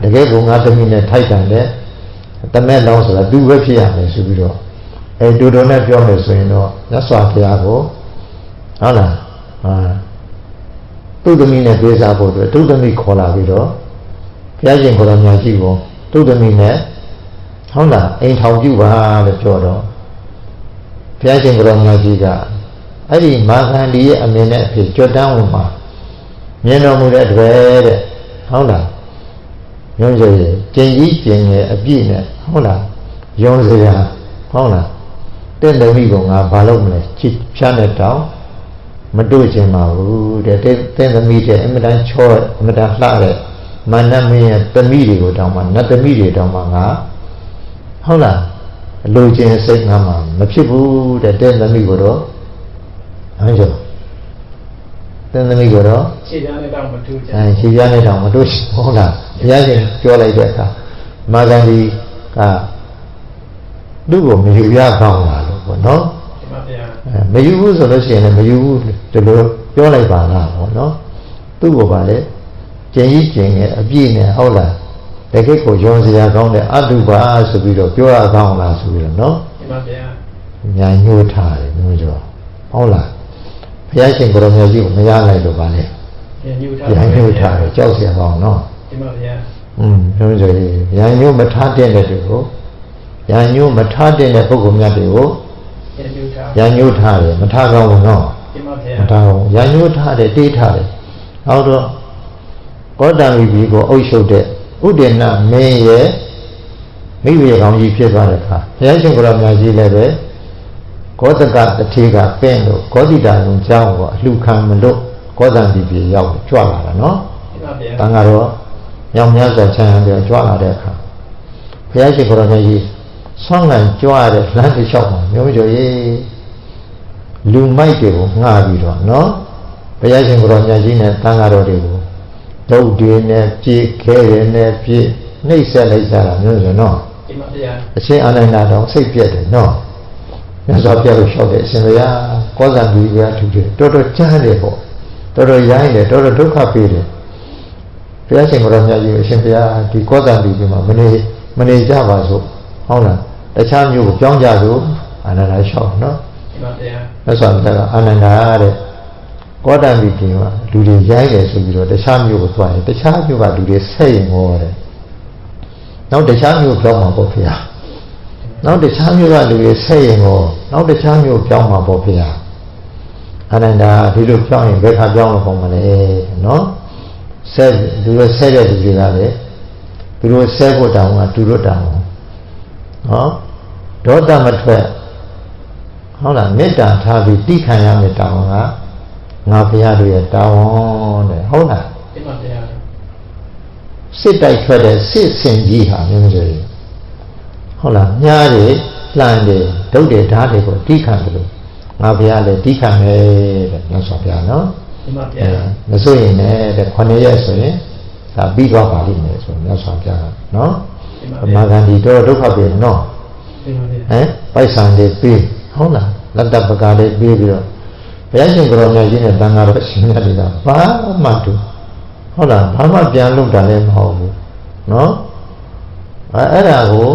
တကယ်ကငါသမီးနဲ့ထိုက်တန်တဲ့တမဲလောင်းဆိုတာသူပဲဖြစ်ရမယ်ဆိုပြီးတော့အဲတူတူနဲ့ပြောမယ်ဆိုရင်တော့မြတ်စွာဘုရားကိုဟုတ်လားသူ့သမီးနဲ့ပြေးစားဖို့အတွက်သူ့သမီးခေါ်လာပြီးတော့ဘုရားရှင်ကိုယ်တော်မြတ်ကြီးကိုသူ့သမီးနဲ့ဟုတ်လားအိမ်ထောင်ပြုပါလို့ပြောတော့ဘုရားရှင်ကိုယ်တော်မြတ်ကြီးကအဲ့ဒီမာခန္ဒီရဲ့အမင်းနဲ့အဖြစ်ကြွတန်းဝင်မှာမြင်တော်မူတဲ့တွေ့တဲ့ဟုတ်လားယုံကြည်ကျင်ကြီးကျင်ငယ်အပြည့်နဲ့ဟုတ်လားယုံစရာဟုတ်လားတင့်တော်မိကငါဘာလုပ်မလဲချစ်ဖြားတဲ့တောင်မတွေ့ချင်ပါဘူးတဲ့တင့်သမီးတဲ့အင်မတန်ချောအင်မတန်လှတဲ့မနတ်မင်းရဲ့သမီးတွေကိုတောင်မှနတ်သမီးတွေတောင်မှငါဟုတ်လားအလိုချင်စိတ်ငါမှမဖြစ်ဘူးတဲ့တင့်သမီးကိုတော့ဟုတ်ကြတဲ့သမီးကိုတော့ခြေပြားနဲ့တောင်မတူချင်ခြေပြားနဲ့တောင်မတူဟုတ်လားဘုရားရှင်ပြောလိုက်တဲ့အခါမာဂန္ဒီကသူ့ကိုမယူရကောင်းလာလို့ပေါ့နော်ဒီမှာဗျာမယူဘူးဆိုလို့ရှိရင်လည်းမယူဘူးဒီလိုပြောလိုက်ပါလားပေါ့နော်သူ့ကိုပါလေကျင်ကြီးကျင်ငယ်အပြည့်နဲ့ဟုတ်လားတကယ်ကိုယုံစရာကောင်းတဲ့အတုပါဆိုပြီးတော့ပြောရကောင်းလားဆိုပြီးတော့နော်ဒီမှာဗျာညာညှိုးထားတယ်မျိုးကျော်ဟုတ်လားဘုရားရှင်ကိုယ်တော်မြတ်ကြီးကိုမရလိုက်လို့ပါလေညာညှိုးထားတယ်ကြောက်เสียကောင်းနော်ဒီမှာဗျာမျိုးကျော်ညာညှိုးမထားတဲ့တဲ့တွေကိုညာညှိုးမထားတဲ့ပုဂ္ဂိုလ်များတွေကိုညာညှိုးထားတယ်မထားကောင်းဘူးနော်ဒီမှာဗျာမထားဘူးညာညှိုးထားတယ်တေးထားတယ်နောက်တော့ကောတံဝီကြီးကိုအုပ်ချုပ်တဲ့ဥဒေနမင်းရဲ့မိဘကောင်းကြီးဖြစ်သွားတဲ့အခါဘုရားရှင်ကိုယ်တော်မြတ်ကြီးလည်းပဲကောသကတထေကပင့်လို့ကောတိတာလုံးကျောင်းကိုအလှခံမလို့ကောသံဒီပြေရောက်ကြွလာတာနော်ဒီမှာဗျာတန်ကတော့မြောင်မြတ်စွာချမ်းသာကြွလာတဲ့အခါဘုရားရှင်ကိုယ်တော်မြတ်ကြီးဆွမ်းငံကြွတဲ့လမ်းတစ်လျှောက်မှာမျိုးကျော်ရေးလူမိုက်တွေကိုငှားပြီးတော့နော်ဘုရားရှင်ကိုယ်တော်မြတ်ကြီးနဲ့တန်ဃာတော်တွေကိုဒုတ်တွေနဲ့ပြေးခဲရနဲ့ပြေးနှိပ်ဆက်လိုက်ကြတာမျိုးဆိုနော်ဒီမှာဗျာအချင်းအာနန္ဒာတော်စိတ်ပြက်တယ်နော်မြတ်စွာဘုရားကိုလျှောက်တယ်အရှင်ဘုရားကောဇံကြီးဘုရားထူတယ်တော်တော်ကြားတယ်ပေါ့တော်တော်ရိုင်းတယ်တော်တော်ဒုက္ခပေးတယ်ဘုရားရှင်ကိုယ်တော်မြတ်ကြီးအရှင်ဘုရားဒီကောဇံကြီးမှာမနေကြပါစို့ဟုတ်လားတခြားမျိုးကိုပြောင်းကြစို့အာနန္ဒာလျှောက်နော်ဒီမှာဗျာမြတ်စွာဘုရားကအာနန္ဒာတဲ့ကောတံဒီကမှာလူတွေရိုင်းတယ်ဆိုပြီးတော့တခြားမျိုးကိုသွားရင်တခြားမျိုးကလူတွေဆက်ရင်ဟောတယ်နောက်တခြားမျိုးပြောင်းမှာပေါ့ဖေဟာနောက်တခြားမျိုးကလူတွေဆက်ရင်ဟောနောက်တခြားမျိုးပြောင်းမှာပေါ့ဖေဟာအာနန္ဒာဒီလိုပြောင်းရင်ဘယ်ခါပြောင်းလို့ပေါ့မလဲနော်ဆက်လူတွေဆက်တဲ့လူတွေကလည်းသူတို့ဆက်ဖို့တောင်းတာသူတို့တောင်းနော်ဒေါသမထွက်ဟုတ်လားမေတ္တာထားပြီးတိခံရမယ့်တောင်းကငါဘုရားတို့ရဲ့တာဝန်တဲ့ဟုတ်လားဒီမှာဘုရားစစ်တိုက်ထွက်တဲ့စစ်စင်ကြီးဟာမျိုးမျိုးတွေဟုတ်လားညားတွေလှန်တွေဒုတ်တွေဓာတ်တွေကိုတိခံတယ်လို့ငါဘုရားလည်းတိခံမယ်တဲ့မြတ်စွာဘုရားနော်ဒီမှာဘုရားမစိုးရင်လည်းတဲ့9ရက်ဆိုရင်ဒါပြီးသွားပါလိမ့်မယ်ဆိုမြတ်စွာဘုရားနော်မာဂန္ဒီတော့ဒုက္ခပြေနော်ဒီမှာဘုရားပိုက်ဆံတွေပေးဟုတ်လားလက်တပကားတွေပေးပြီးတော့ဘုရားရှင်ကိုယ်တော်မြတ်ကြီးနဲ့တန်ဃာတော်ရှင်မြတ်တွေကဘာမှတူဟုတ်လားဘာမှပြန်လုပ်တာလည်းမဟုတ်ဘူးနော်အဲ့ဒါကို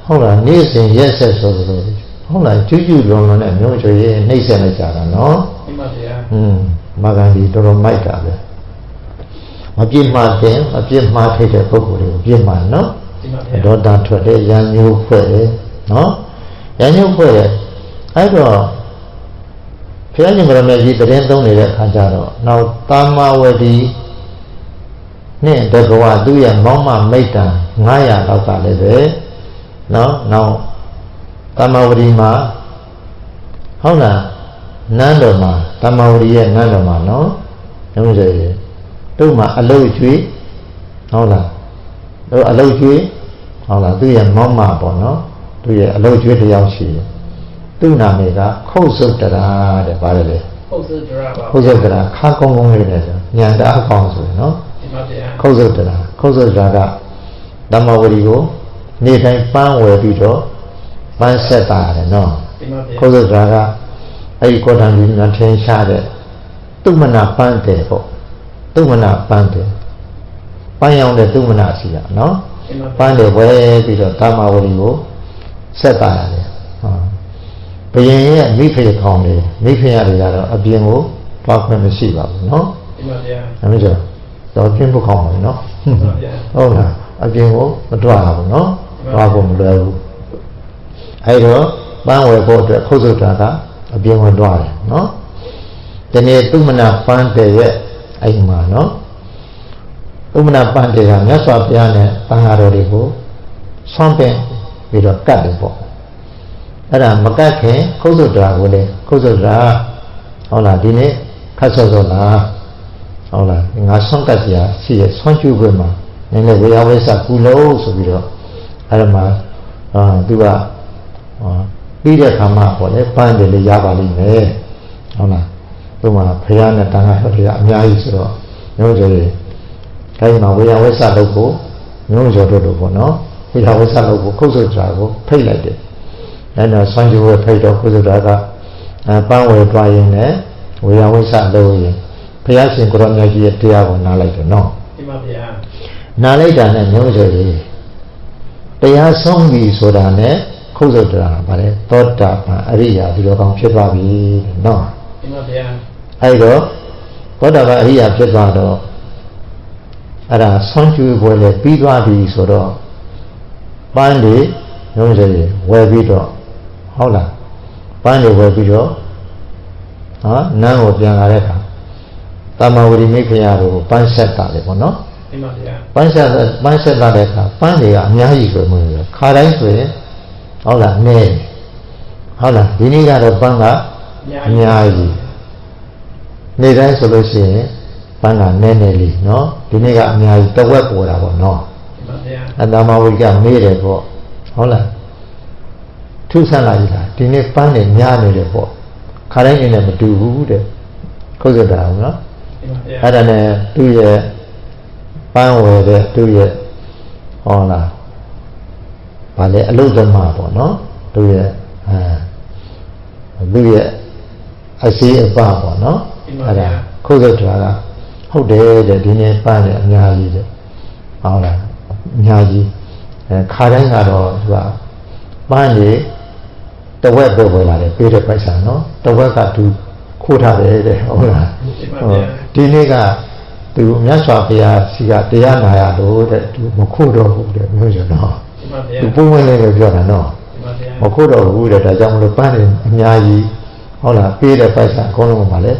ဟုတ်လားနေ့စဉ်ရက်ဆက်ဆိုလို့ဟုတ်လားကျွတ်လွန်လွန်နဲ့မျိုးချွေရေးနှိမ့်ဆက်လိုက်ကြတာနော်ဒီမှာဗျာမာဂန္ဒီတော်တော်မိုက်တာပဲမပြစ်မှားတယ်မပြစ်မှားထိုက်တဲ့ပုဂ္ဂိုလ်တွေကိုပြစ်မှားနော်ဒီမှာဗျာဒေါသထွက်တဲ့ရံမျိုးဖွဲ့တယ်နော် ရန်ညုတ်ဖွဲ့တယ်အဲ့တော့ဘုရားရှင်ဗရမကြီးတရင်သုံးနေတဲ့အခါကျတော့နောက်တာမဝတီနဲ့တကဝသူ့ရဲ့မောင်းမမိတ်တံ900လောက်ကလည်းပဲနော်နောက်တာမဝတီမှာဟုတ်လားနန်းတော်မှာတာမဝတီရဲ့နန်းတော်မှာနော်ဟုတ်တယ်တို့မှာအလုတ်ကျွေးဟုတ်လားတို့အလုတ်ကျွေးဟုတ်လားသူ့ရဲ့မောင်းမပေါ့နော်သူ့ရဲ့အလုတ်ကျွေးတစ်ယောက်ရှိတယ်သူ့နာမည်ကခုတ်စုတ်တရာတဲ့ဗါတယ်လေခုတ်စုတ်တရာပါခုတ်စုတ်တရာခါကုန်းကုန်းလေးနဲ့ဆိုညံတအားကောင်းဆိုရင်နော်ခုတ်စုတ်တရာခုတ်စုတ်တရာကဓမ္မဝတီကိုနေတိုင်းပန်းဝယ်ပြီးတော့ပန်းဆက်တာရတယ်နော်ခုတ်စုတ်တရာကအဲ့ဒီကောတံကြီးများထင်းရှားတဲ့သူမနာပန်းတယ်ပေါ့သူမနာပန်းတယ်ပန်းရောင်တဲ့သူမနာစီရနော်ပန်းတယ်ဝယ်ပြီးတော့ဓမ္မဝတီကိုဆက်တာရတယ်ဘုရင်ရဲ့မိဖေခေါင်းလေးမိဖေရတွေကတော့အပြင်ကိုတွားခွင့်မရှိပါဘူးနော်ဒီမှာဗျာအမေကျော်တော့ပြင်းဖို့ခေါင်းတယ်နော်ဟုတ်လားအပြင်ကိုမတွားဘူးနော်တွားဖို့မလွယ်ဘူးအဲ့တော့ပန်းဝယ်ဖို့အတွက်ခုတ်စုတ်တာကအပြင်ဝင်တွားတယ်နော်ဒီနေ့သူမနာပန်းတယ်ရဲ့အိမ်မှာနော်သူမနာပန်းတယ်ကမြတ်စွာဘုရားနဲ့တန်ဃာတော်တွေကိုဆွမ်းပင်ပြီးတော့ကတ်တယ်ပေါ့အဲ့ဒါမကတ်ခင်ခုတ်စုတ်တာကိုလေခုတ်စုတ်တာဟုတ်လားဒီနေ့ခတ်ဆော့ဆော့လားဟုတ်လားငါဆွမ်းကတ်စရာရှိရဆွမ်းကျူခွင့်မှာနည်းနည်းဝေယဝိဆကုလို့ဆိုပြီးတော့အဲ့ဒါမှာသူကပြီးတဲ့ခါမှပေါ့လေပန်းတယ်လေရပါလိမ့်မယ်ဟုတ်လားသူမှဘုရားနဲ့တန်ခါတော်တွေကအများကြီးဆိုတော့မျိုးစေ့တိုင်းမှာဝေယဝိဆလုပ်ဖို့မျိုးစေ့တို့ပေါ့နော်ဝေယဝိဆလုပ်ဖို့ခုတ်စုတ်တာကိုဖိတ်လိုက်တယ်အဲ့တော့ဆွမ်းကျူဝဲဖိတ်တော့ခုတ်စုတ်တာကပန်းဝယ်သွားရင်လည်းဝေယဝိဆလုပ်ရင်ဘုရားရှင်ကိုရောမြတ်ကြီးရဲ့တရားကိုနားလိုက်တယ်နော်ဒီမှာဗျာနားလိုက်တာနဲ့မျိုးစေ့တရားဆုံးပြီဆိုတာနဲ့ခုတ်စုတ်တာဗါလေသောတာပန်အရိယာဒီလိုကောင်ဖြစ်သွားပြီနော်ဒီမှာဗျာအဲ့တော့သောတာပန်အရိယာဖြစ်သွားတော့အဲ့ဒါဆွမ်းကျူပွဲလေပြီးသွားပြီဆိုတော့ပန်းတွေမျိုးစေ့ဝယ်ပြီးတော့ဟုတ်လားပန်းတွေဝယ်ပြီးတော့နန်းကိုပြန်လာတဲ့အခါတမဝရီမိခရာတို့ပန်းဆက်တာလေပေါ့နော်ဒီမှာဗျာပန်းဆက်တာတဲ့အခါပန်းတွေကအများကြီးဆိုမှလို့ခါတိုင်းဆိုရင်ဟုတ်လားနည်းဟုတ်လားဒီနေ့ကတော့ပန်းကအများကြီးနေ့တိုင်းဆိုလို့ရှိရင်ပန်းကနည်းနည်းလေးနော်ဒီနေ့ကအများကြီးတဝက်ပေါ်တာပေါ့နော်ဒီမှာဗျာအတမဝရီကမေးတယ်ပေါ့ဟုတ်လားထုဆန်းလာပြီလားဒီနေ့ပန်းနေများနေတယ်ပေါ့ခါတိုင်းနေနဲ့မတူဘူးတဲ့ခုတ်စတာဟုတ်နော်အဲ့ဒါနဲ့သူ့ရဲ့ပန်းဝယ်တဲ့သူ့ရဲ့ဟုတ်လားဗာလေအလုသမားပေါ့နော်သူ့ရဲ့သူ့ရဲ့အစီအပပေါ့နော်အဲ့ဒါခုတ်စတာကဟုတ်တယ်တဲ့ဒီနေ့ပန်းနေအများကြီးတဲ့ဟုတ်လားအများကြီးခါတိုင်းကတော့သူကပန်းနေတဝက်ပေါ်လာတယ်ပေးတဲ့ပိုက်ဆံနော်တဝက်ကသူခိုးထားတယ်တဲ့ဟုတ်လားဒီနေ့ကသူမြတ်စွာဘုရားစီကတရားနာရလို့တဲ့သူမခိုးတော့ဘူးတဲ့မျိုးဆိုတော့သူပုံဝင်လေးပဲပြောတာနော်မခိုးတော့ဘူးတဲ့ဒါကြောင့်မလို့ပန်းနေအများကြီးဟုတ်လားပေးတဲ့ပိုက်ဆံအကုန်လုံးပါလေ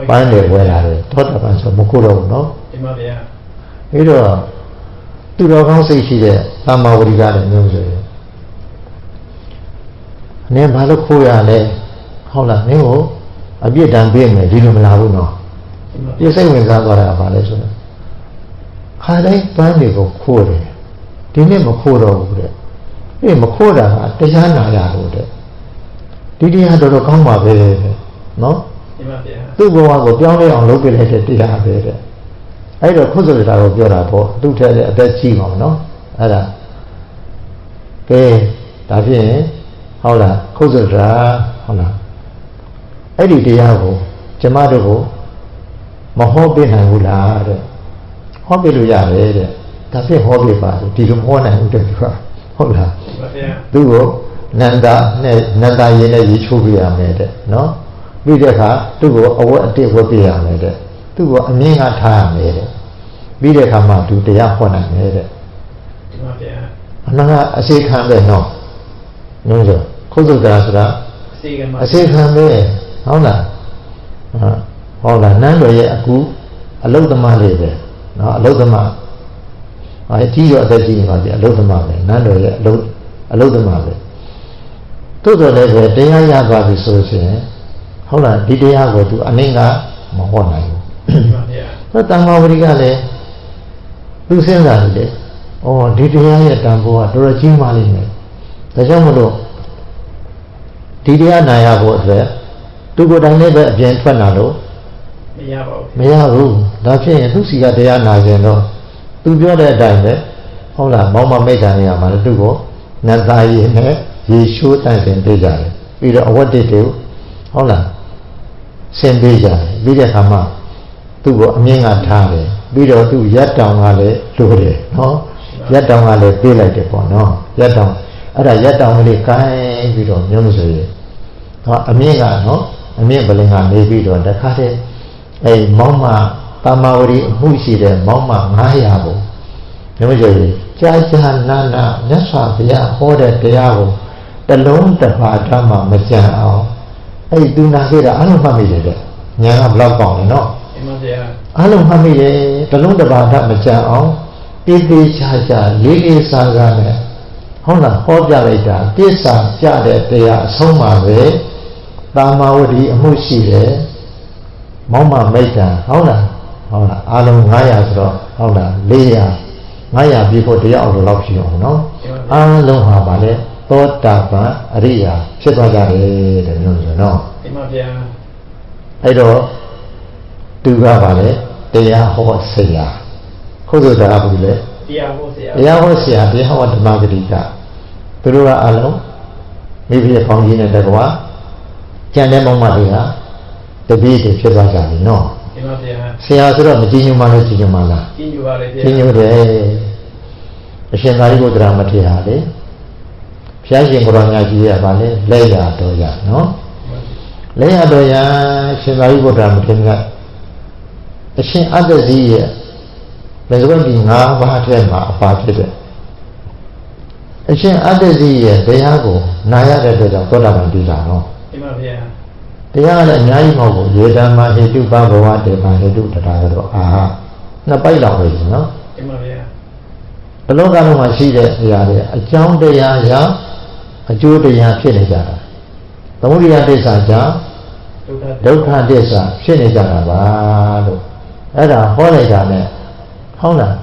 ပန်းတွေဝယ်လာတယ်သောတာပန်ဆိုမခိုးတော့ဘူးနော်ဒီမှာဗျာအဲ့တော့သူတော်ကောင်းစိတ်ရှိတဲ့သမ္မာဝရိကလည်းမျိုးဆိုရင်နင်းဘာလို့ခိုးရလဲဟုတ်လားနင်းကိုအပြစ်ဒဏ်ပေးမယ်ဒီလိုမလာဘူးနော်ပြည့်စိတ်ဝင်စားသွားတာကဘာလဲဆိုတော့ခါတိုင်းပန်းတွေကိုခိုးတယ်ဒီနေ့မခိုးတော့ဘူးတဲ့အေးမခိုးတာကတရားနာရလို့တဲ့ဒီတရားတော်တော်ကောင်းပါပဲနော်ဒီမှာဗျာသူ့ဘဝကိုပြောင်းလဲအောင်လုပ်ပြလိုက်တဲ့တရားပဲတဲ့အဲ့တော့ခုတ်ဆိုတာကိုပြောတာပေါ့သူ့ထက်အသက်ကြီးအောင်နော်အဲ့ဒါကဲဒါဖြင့်ဟုတ်လားခုတ်ဆိုတာဟုတ်လားအဲ့ဒီတရားကိုကျမတို့ကိုမဟောပြနိုင်ဘူးလားတဲ့ဟောပြလို့ရတယ်တဲ့ဒါဖြင့်ဟောပြပါဆိုဒီလိုမဟောနိုင်ဘူးတဲ့သူကဟုတ်လားသူ့ကိုနန္ဒာနဲ့နန္ဒာရင်းနဲ့ရေချိုးပြရမယ်တဲ့နော်ပြီးတဲ့အခါသူ့ကိုအဝတ်အတစ်ဝတ်ပြရမယ်တဲ့သူ့ကိုအမြင့်ကထားရမယ်တဲ့ပြီးတဲ့အခါမှသူတရားဟောနိုင်မယ်တဲ့ဒီမှာဗျာအနာကအစေခံတဲ့နော်ညွှန်းဆို ခုတ်ဆိုတာဆိုတာအစေခံပဲဟုတ်လားဟုတ်လားနန်းတော်ရဲ့အကူအလုတ်သမားလေးပဲနော်အလုတ်သမားအကြီးတော့အသက်ကြီးနေပါပြီအလုတ်သမားပဲနန်းတော်ရဲ့အလုတ်သမားပဲသို့တော်လည်းပဲတရားရသွားပြီဆိုရင်ဟုတ်လားဒီတရားကိုသူအနည်းငယ်မဟောနိုင်ဘူးတမ္မာဝရိကလည်းသူစဉ်းစားတယ်လေဒီတရားရဲ့တန်ဖိုးကတော်တော်ကြီးမားလိမ့်မယ်ဒါကြောင့်မလို့ဒီတရားနာရဖို့အတွက်သူကိုယ်တိုင်လည်းပဲအပြင်ထွက်လာလို့မရဘူးဒါဖြစ်ရင်သူစီကတရားနာခြင်းတော့သူပြောတဲ့အတိုင်းပဲဟုတ်လားမောင်မမိတ်တန်နေရမှာလေသူကိုနတ်သားရည်နဲ့ရေရှိုးတန့်တင်ပေးကြတယ်ပြီးတော့အဝတ်တစ်တွေဟုတ်လားဆင်ပေးကြတယ်ပြီးတဲ့အခါမှာသူ့ကိုအမြင့်ကထားတယ်ပြီးတော့သူ့ရက်တောင်ကလည်းလိုတယ်နော်ရက်တောင်ကလည်းပေးလိုက်တယ်ပေါ့နော်ရက်တောင်အဲ့ဒါရက်တောင်ကလေးကိုင်းပြီးတော့မျိုးမဆိုရင်အမြင့်ကနော်အမြင့်ပလင်ကနေပြီးတော့တခါတည်းမောင်းမတမ္မာဝရီအမှုရှိတဲ့မောင်းမ900ကိုမျိုးမဆိုရင်ကြာကြာနာနာမြတ်စွာဘုရားဟောတဲ့တရားကိုတလုံးတစ်ပါးဓမ္မမကြံအောင်သူနာခဲ့တာအလုံးမှတ်မိတယ်တဲ့ညာကဘလောက်ပေါင်လဲနော်အလုံးမှတ်မိတယ်တလုံးတစ်ပါးဓမ္မမကြံအောင်တေးသေးချာချာလေးလေးစားစားနဲ့ဟုတ်လားဟောပြလိုက်တာပြစ္ဆာပြတဲ့တရားအဆုံးပါပဲတာမဝတိအမှုရှိတယ်မောင်းမမိတ်တံဟုတ်လားအလုံး900ဆိုတော့ဟုတ်လား400ပြည့်ဖို့တရားအောင်လို့ဖြစ်အောင်နော်အလုံးဟာပါလေသောတာပန်အရိယာဖြစ်သွားကြတယ်တဲ့မျိုးဆိုနော်ဒီမှာဗျာအဲ့တော့သူကပါလေတရားဟောဆရာခုတ်ဆိုတာကဘူးလေတရားဟောဆရာတရားဟောဓမ္မဂတိကသူတို့ကအလုံးမိဖုရားဖောင်းကြီးနဲ့တကွာကြံတဲ့မောင်မတွေကတပည့်တွေဖြစ်သွားကြပြီနော်ဒီမှာဗျာဆရာဆိုတော့မကြည်ညိုမှလည်းကြည်ညိုမှလားကြည်ညိုပါလေဗျာကြည်ညိုတယ်အရှင်သာရိပုတ္တရာမထေရလေဘုရားရှင်ကိုရောင်မြတ်ကြီးရပါလေလက်ရတော်ရနော်လက်ရတော်ရရှင်သာရိပုတ္တရာမထေရကအရှင်အတ္တဇီးရဲ့လက်စွပ်ဒီ9ပါးထဲမှာအပါဖြစ်တယ်အရှင်အတ္တဇီးရဲ့တရားကိုနာရတဲ့အတွက်ကြောင့်သောတာပန်တည်တာနော်ဒီမှာဗျာတရားလည်းအများကြီးမဟုတ်ဘူးယေတမဟေတုပဘဝတေပဟေတုတရားကတော့အာဟာနှစ်ပိုက်လောက်ပဲနော်ဒီမှာဗျာဘလောကလုံးမှာရှိတဲ့အရာတွေအကြောင်းတရားကြောင့်အကျိုးတရားဖြစ်နေကြတာသမုဒိယသစ္စာကြောင့်ဒုက္ခသစ္စာဖြစ်နေကြတာပါလို့အဲ့ဒါဟောလိုက်တာနဲ့ဟုတ်လား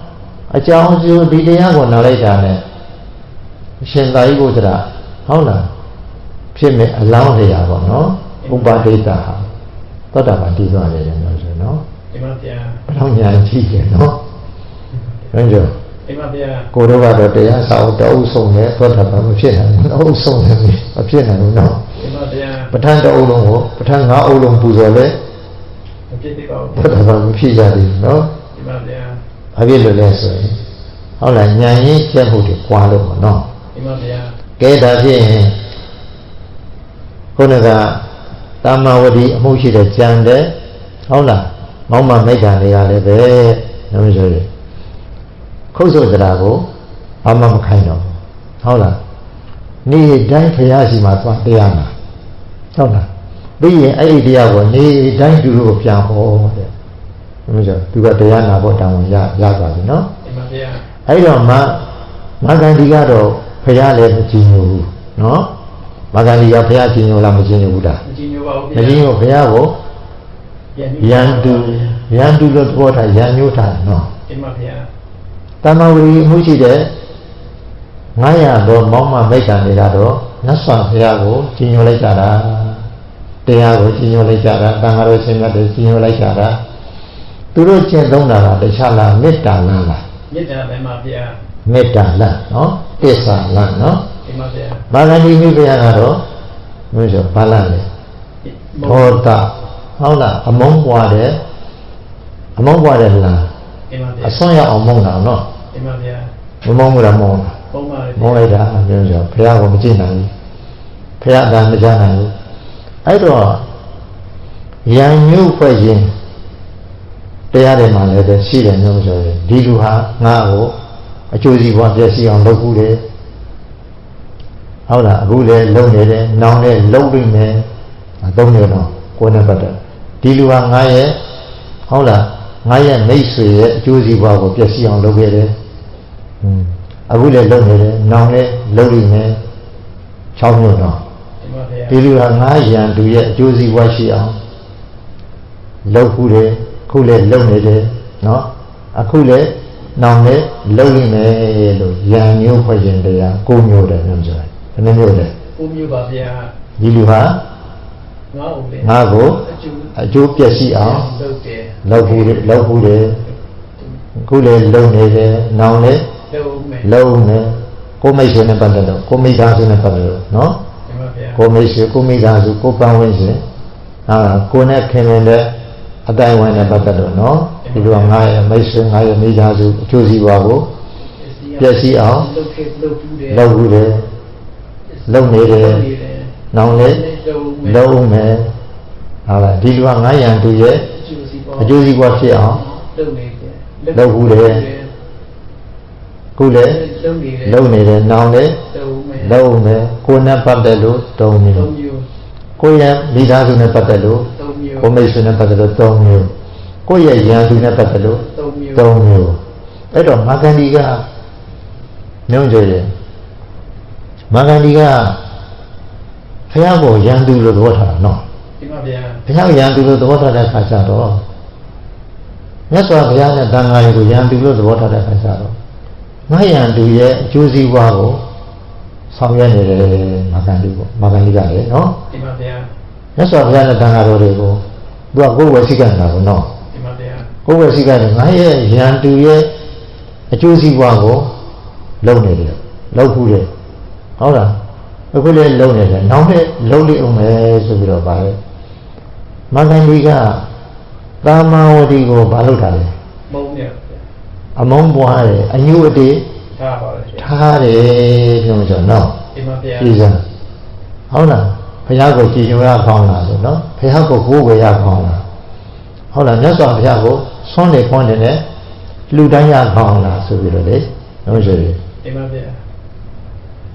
အကြောင်းအကျိုးဒီတရားကိုနားလိုက်တာနဲ့အရှင်သာရိပုတ္တရာဟုတ်လားဖြစ်မဲ့အလောင်းတရားပေါ့နော်ဥပဒိတဟာသောတာပန်တည်သွားတယ်လို့ဆိုနော်ဒီမှာဗျာဘလောင်းညာကြည့်တယ်နော်ဟုတ်ကြဒီမှာဗျာကိုတော့ကတော့တရားစာအုပ်တအုပ်ဆုံးနဲ့သောတာပန်မဖြစ်နိုင်ဘူးအုပ်ဆုံးတယ်မဖြစ်နိုင်ဘူးနော်ဒီမှာဗျာပဋ္ဌာန်းတအုပ်လုံးကိုပဋ္ဌာန်း9အုပ်လုံးပူဇော်လဲမဖြစ်သေးပါဘူးသောတာပန်မဖြစ်ကြသေးဘူးနော်ဒီမှာဗျာဘာဖြစ်လို့လဲဆိုရင်ဟုတ်လားဉာဏ်ရင်းကျက်မှုတွေကွာလို့ပေါ့နော်ဒီမှာဗျာကဲဒါဖြင့်ခုနကတာမဝတိအမှုရှိတဲ့ကြံတဲ့ဟုတ်လားမောင်မမိတ်တံတွေကလည်းပဲလို့ဆိုရင်ခုတ်ဆိုကြတာကိုဘာမှမခိုင်းတော့ဟုတ်လားနေ့တိုင်းဖရာရှိမှသွားတရားမှာဟုတ်လားပြီးရင်အဲ့ဒီတရားကိုနေ့တိုင်းသူတို့ကိုပြန်ဟောတဲ့လို့ဆိုသူကတရားနာဖို့တောင်းရသွားပြီနော်ဒီမှာဗျာအဲ့တော့မဂန္ဒီကတော့ဖရာလည်းမကြည့်ဘူးနော်မဂ္ဂလီကဘုရားကြည်ညိုလားမကြည်ညိုဘူးလားမကြည်ညိုပါဘူးမကြည်ညိုဘုရားကိုယန္တုလို့သဘောထားယန္ညိုထားနော်ဒီမှာဘုရားတမ္မာဝီမှုရှိတဲ့900တော့မောင်းမမိတ်တံတွေကတော့မြတ်စွာဘုရားကိုကြည်ညိုလိုက်ကြတာတရားကိုကြည်ညိုလိုက်ကြတာတန်ဃာတော်ရှင်မြတ်တွေကြည်ညိုလိုက်ကြတာသူတို့ကျင့်သုံးတာကတခြားလားမေတ္တာလားမေတ္တာပဲမှာဘုရားမေတ္တာလားနော်သစ္စာလားနော်ဒီမှာဗျာဘာဂန္ဒီမိဘုရားကတော့မျိုးဆိုဘာလားလဲဘောတာဟုတ်လားအမုန်းပွားတယ်လားဒီမှာဗျာအစွမ်းရအောင်မုန်းတာနော်ဒီမှာဗျာမမုန်းဘူးလားမုန်းမုန်းလိုက်တာမျိုးဆိုဘုရားကမကြည့်နိုင်ဘူးဘုရားအတန်မကြားနိုင်ဘူးအဲ့တော့ယံညုဖွဲ့ခြင်းတရားတွေမှာလည်းရှိတယ်မျိုးဆိုရင်ဒီလူဟာငါ့ကိုအကျိုးစီးပွားပြည့်စည်အောင်လုပ်ဘူးလေ ဟုတ်လားအခုလည်းလုံနေတယ်နောင်လည်းလုံနေမယ်သုံးမျိုးတော့ကိုယ်နဲ့ပတ်သက်ဒီလူဟာငါရဲ့ဟုတ်လားငါရဲ့မိတ်ဆွေရဲ့အကျိုးစီးပွားကိုပျက်စီးအောင်လုပ်ခဲ့တယ်အခုလည်းလုံနေတယ်နောင်လည်းလုံနေမယ်6မျိုးတော့ဒီလူဟာငါရန်သူရဲ့အကျိုးစီးပွားရှိအောင်လုပ်ခုတယ်ခုလည်းလုံနေတယ်နော်အခုလည်းနောင်လည်းလုံနေမယ်လို့ရန်မျိုးဖွဲ့ခြင်းတရား9မျိုးတယ်ညွှန်ဆိုတယ်ဘယ်နှမျိုးလဲ9မျိုးပါဗျာဒီလူဟာငါကိုအကျိုးပျက်စီးအောင်လုပ်ခုတယ်ခုလည်းလုံနေတယ်နောင်လည်းလုံမယ်ကိုမိတ်ဆွေနဲ့ပတ်သက်တော့ကိုမိသားစုနဲ့ပတ်သက်တော့နော်ကိုမိတ်ဆွေကိုမိသားစုကိုပန်းဝင်းရှင်ကိုနဲ့ခင်မင်တဲ့အတိုင်းဝိုင်းနဲ့ပတ်သက်တော့နော်ဒီလိုငါရဲ့မိတ်ဆွေငါရဲ့မိသားစုအကျိုးစီးပွားကိုပျက်စီးအောင်လုပ်ခုတယ်လုံနေတယ်နောင်လည်းလုံမယ်ဟာလားဒီလိုငါရန်သူရဲ့အကျိုးစီးပွားဖြစ်အောင်လုပ်ခုတယ်ခုလည်းလုံနေတယ်နောင်လည်းလုံမယ်ကိုယ်နဲ့ပတ်သက်လို့3မျိုးကိုယ့်ရဲ့မိသားစုနဲ့ပတ်သက်လို့ကိုမိတ်ဆွေနဲ့ပတ်သက်လို့3မျိုးကိုယ့်ရဲ့ရန်သူနဲ့ပတ်သက်လို့3မျိုးအဲ့တော့မာဂန္ဒီကညွှန်ကြတယ်မာဂန္ဒီကဘုရားကိုရန်သူလို့သဘောထားတာနော်ဒီမှာဗျာဘုရားရန်သူလို့သဘောထားတဲ့အခါကျတော့မြတ်စွာဘုရားနဲ့တန်ခါးတွေကိုရန်သူလို့သဘောထားတဲ့အခါကျတော့ငါရန်သူရဲ့အကျိုးစီးပွားကိုဆောင်ရွက်နေတယ်မာဂန္ဒီကလည်းနော်ဒီမှာဗျာမြတ်စွာဘုရားနဲ့တန်ခါးတော်တွေကိုသူကကိုယ်ဝယ်စိတ်ကနေတာကိုနော်ဒီမှာဗျာကိုယ်ဝယ်စိတ်ကနေငါရဲ့ရန်သူရဲ့အကျိုးစီးပွားကိုလုပ်နေတယ်လုပ်ခုတယ်ဟုတ်လားအခုလည်းလုံနေတယ်နောက်လည်းလုံလိအောင်မယ်ဆိုပြီးတော့ဗါလဲမာဂန္ဒီကသာမဝတိကိုဘာလုပ်တာလဲမုံနေအမုန်းပွားတယ်အညှို့အတေးထားပါလေထားတယ်ပြောမှဆိုနော်ဒီမှာဗျာပြည်စံဟုတ်လားဘုရားကိုကြည်ညိုရကောင်းလားဆိုနော်ဘုရားကိုကိုးကွယ်ရကောင်းလားဟုတ်လားမြတ်စွာဘုရားကိုဆွမ်းနေခွန်းတယ်နဲ့လူတိုင်းရကောင်းလားဆိုပြီးတော့လေဟုတ်ဆိုရင်ဒီမှာဗျာ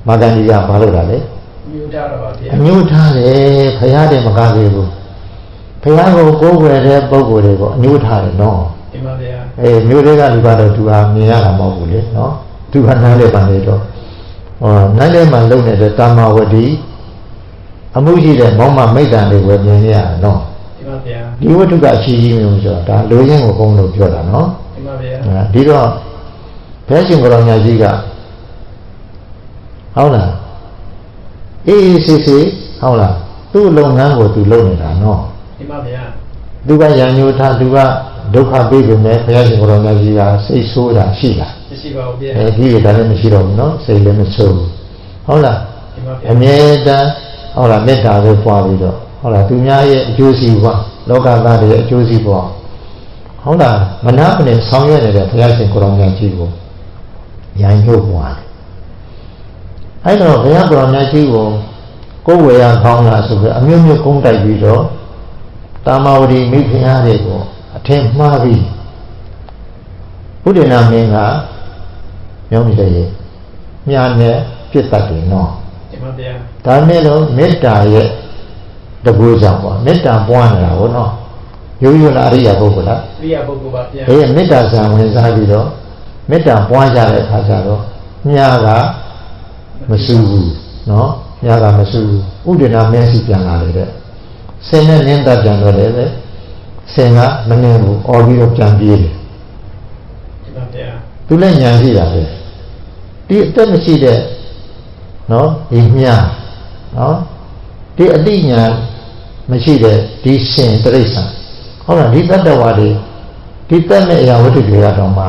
မာဂန္ဒီကဘာလုပ်တာလဲအညှို့ထားတော့ပါဗျာအညှို့ထားတယ်ဘုရားတည်းမကားသေးဘူးဘုရားကိုကိုးကွယ်တဲ့ပုဂ္ဂိုလ်တွေကိုအညှို့ထားတယ်နော်ဒီမှာဗျာမျိုးတွေကလူကတော့သူဟာမြင်ရတာမဟုတ်ဘူးလေနော်သူကနားလေပါနေတော့နားလေမှလုံနေတဲ့တာမဝတိအမှုရှိတဲ့မောင်မမိတ်တန်တွေကိုမြင်ရတာနော်ဒီမှာဗျာဒီဝတ္ထုကအရှိကြီးမျိုးဆိုတော့ဒါလိုရင်းကိုဘုံလို့ပြောတာနော်ဒီမှာဗျာဒီတော့ဘုရားရှင်ကိုရောင်ညာကြီးကဟုတ်လားအေးစစ်ဟုတ်လားသူ့လုပ်ငန်းကိုသူလုပ်နေတာနော်ဒီမှာဗျာသူကရံညိုထားသူကဒုက္ခပေးပေမဲ့ဘုရားရှင်ကိုယ်တော်မြတ်ကြီးကစိတ်ဆိုးတာရှိလားမရှိပါဘူးဗျာဒီကလည်းမရှိတော့ဘူးနော်စိတ်လည်းမဆိုးဘူးဟုတ်လားအမြဲတမ်းဟုတ်လားမေတ္တာပဲပွားပြီးတော့ဟုတ်လားသူများရဲ့အကျိုးစီးပွားလောကသားတွေရဲ့အကျိုးစီးပွားဟုတ်လားမနာမနဲ့ဆောင်ရွက်နေတဲ့ဘုရားရှင်ကိုယ်တော်မြတ်ကြီးကိုရံညိုပွားတယ်အဲ့တော့ဘုရားကိုယ်တော်မြတ်ကြီးကိုကိုယ်ဝေရကောင်းလားဆိုပြီးအမျိုးမျိုးကုန်းတိုက်ပြီးတော့တာမဝတိမိခင်ရတွေကိုအထင်မှားပြီးဘုဒ္ဓနာမင်းကမြောင်းနေတဲ့ရေမြာနဲ့ပြစ်တတ်တယ်နော်ဒီမှာဗျာဒါနဲ့တော့မေတ္တာရဲ့တကူကြောင့်ပေါ့မေတ္တာပွားနေတာပေါ့နော်ရိုးရိုးလားအရိယာပုဂ္ဂိုလ်လားအရိယာပုဂ္ဂိုလ်ပါဗျာမေတ္တာဇံဝင်စားပြီးတော့မေတ္တာပွားကြတဲ့အခါကျတော့မြာကမဆူဘူးနော်မြာကမဆူဘူးဥဒ္ဒနာမင်းစီပြန်လာတယ်တဲ့ဆင်းနဲ့နင်းတတ်ပြန်တော့လည်းပဲဆင်ကမနှင်းဘူးအော်ပြီးတော့ပြန်ပြေးတယ်ဒီမှာဗျာသူလည်းညာရှိတာပဲဒီအသက်မရှိတဲ့နော်ဒီမြာနော်ဒီအတိညာမရှိတဲ့ဒီရှင်တိရစ္ဆာန်ဟုတ်လားဒီတတ္တဝါတွေဒီတက်မဲ့အရာဝတ္ထုတွေကတော့မှ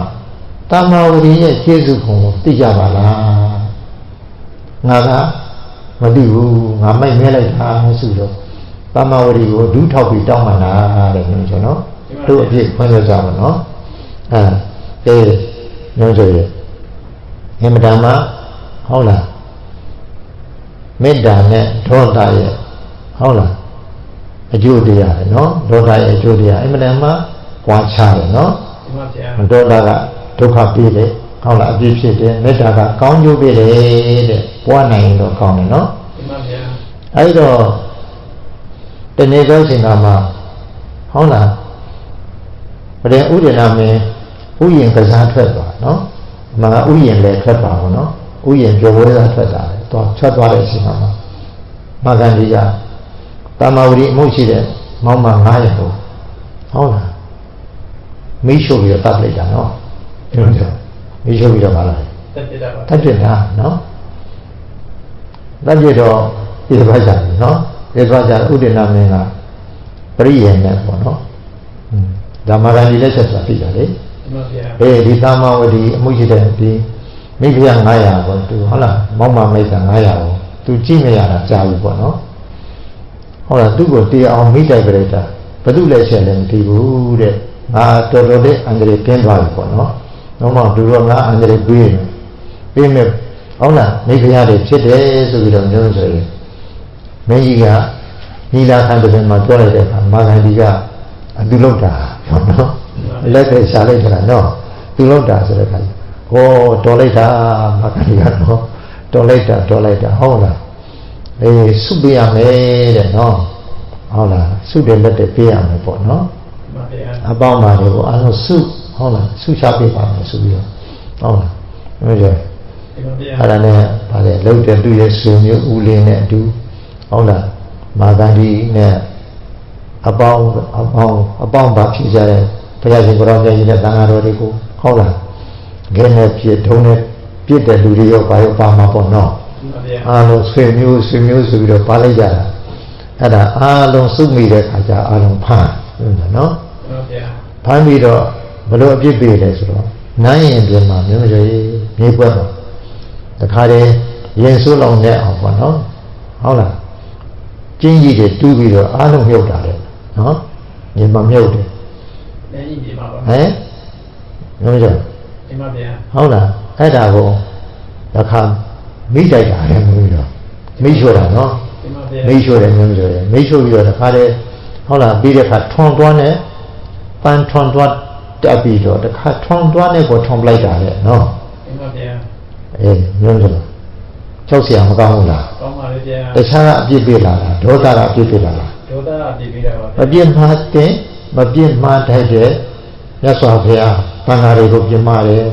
တာမဝတိရဲ့ကျေးဇူးကိုသိကြပါလားငါကမသိဘူးငါမိုက်မဲလိုက်တာဆိုတော့တာမဝတိကိုဒုထောက်ပြီးတောင်းမှလာတဲ့ညွှန်ကျွန်တော်တို့အပြည့်ဖွင့်ရကြပါနော်ညွှန်ဆိုရအမတမဟုတ်လားမေတ္တာနဲ့ဒေါသရဲ့ဟုတ်လားအကျိုးတရားပဲနော်ဒေါသရဲ့အကျိုးတရားအမတမကွာခြားတယ်နော်ဒီမှာဗျာဒေါသကဒုက္ခပေးတယ်ဟုတ်လားအပြည့်ဖြစ်တယ်မေတ္တာကကောင်းကျိုးပေးတယ်တဲ့ ပွားနိုင်ရင်တော့ကောင်းတယ်နော် ဒီမှာဗျာ အဲ့တော့တနေ့သောအချိန်ကမှဟုတ်လားဗရင်ဥဒနာမင်းဥယျာဉ်ကစားထွက်သွားနော်မကဥယျာဉ်လည်းထွက်ပါဘူးနော်ဥယျာဉ်ပြောဝဲစားထွက်တာလေတော့ထွက်သွားတဲ့အချိန်မှာမဂန္ဒီကတာမဝရီအမှုရှိတဲ့မောင်းမ900ကိုဟုတ်လားမိရှုပ်ပြီးတော့တတ်လိုက်တာနော်ပြောကြမိရှုပ်ပြီးတော့ပါလားတက်ပြတာပါ တတ်ပြတာနော်တတ်ပြတော့ပြေသွားကြပြီနော်ပြေသွားကြဥဒနာမင်းကပရိယေနဲ့ပေါ့နော်ဓမ္မဂန္ဒီလက်ချက်ဆိုတာသိကြလေ ဒီမှာဗျာ ဒီတာမဝတီအမှုရှိတဲ့ဒီမိဖုရား900ပေါ့သူဟုတ်လားမောင်မမိတ်က900ကိုသူကြည့်မရတာကြာပြီပေါ့နော်ဟုတ်လားသူ့ကိုတရားအောင်မိတိုက်ပြလိုက်တာဘသူလက်ချက်လည်းမသိဘူးတဲ့ငါတော်တော်လေးအန္တရာယ်ကင်းသွားပြီပေါ့နော်တော့မှသူတို့ငါအန္တရာယ်ပေးမယ်ဟုတ်လားမိဖုရားတွေဖြစ်တယ်ဆိုပြီးတော့မျိုးဆိုရင်မင်းကြီးကညီလာခံတဲ့မှာပြောလိုက်တဲ့အခါမာဂန္ဒီကအတူလောက်တာဟုတ်နော်လက်ပဲရှာလိုက်တာနော်သူလောက်တာဆိုတဲ့ခါဟောတော်လိုက်တာမာဂန္ဒီကတော့တော်လိုက်တာဟုတ်လားစုပြရမယ်တဲ့နော်ဟုတ်လားစုတယ်လက်တယ်ပြရမယ်ပေါ့နော် ဒီမှာဗျာ အပေါင်းပါတွေကိုအားလုံးစုဟုတ်လားစုချပြပါမယ်ဆိုပြီးတော့ဟုတ်လားဟုတ်ကြ ဒီမှာဗျာ အဲ့ဒါနဲ့ဗါလေလောက်တဲ့သူရဲ့ဆွေမျိုးဦးလင်းနဲ့အတူဟုတ်လားမာဂန္ဒီနဲ့အပေါင်းပါဖြစ်ကြတဲ့ဘုရားရှင်ကိုရောင်ကြီးနဲ့သံဃာတော်တွေကိုဟုတ်လားဂဲနဲ့ပြည့်ထုံးနဲ့ပြည့်တဲ့လူတွေရောပါမှာပေါ့နော် ဒီမှာဗျာ အားလုံးဆွေမျိုးဆိုပြီးတော့ပါလိုက်ကြတာအဲ့ဒါအားလုံးစုမိတဲ့ခါကျအားလုံးဖမ်းနော် ဒီမှာဗျာ ဖမ်းပြီးတော့ဘလို့အပြစ်ပေးလဲဆိုတော့နိုင်ရင်ပြင်မှာမျိုးမရွေမြေပွက်တော့တခါတည်းရင်ဆိုးလောင်တဲ့အောင်ပေါ့နော်ဟုတ်လားကျင်းကြီးတွေတူးပြီးတော့အားလုံးမြုပ်တာလေနော်မြေမှာမြုပ်တယ် လည်းဒီမှာပါ ဟမ်မျိုးကြ ဒီမှာဗျာ ဟုတ်လားအဲ့ဒါကိုတခါမိတိုက်တာလည်းမျိုးတော့မိချိုတာနော် ဒီမှာဗျာ မိချိုတယ်မျိုးဆိုတယ်မိချိုပြီးတော့တခါတည်းဟုတ်လားပြီးတဲ့အခါထွန်တွန်းနဲ့ပန်းထွန်တွန်းတက်ပြီးတော့တခါထွန်တွန်းနဲ့ကိုထွန်ပလိုက်တာလေနော် ဒီမှာဗျာ မျိုးဆိုကြောက်เสียမကောင်းဘူးလား ကောင်းပါလေဗျာ တခြားကအပြစ်ပေးလာတာဒေါသကအပြစ်ပေးလာတာ ဒေါသအပြည့်ပေးတာပါ မပြစ်မှားတဲ့မပြစ်မှားထိုက်တဲ့မြတ်စွာဘုရားဘာသာတွေကိုပြမှားတယ်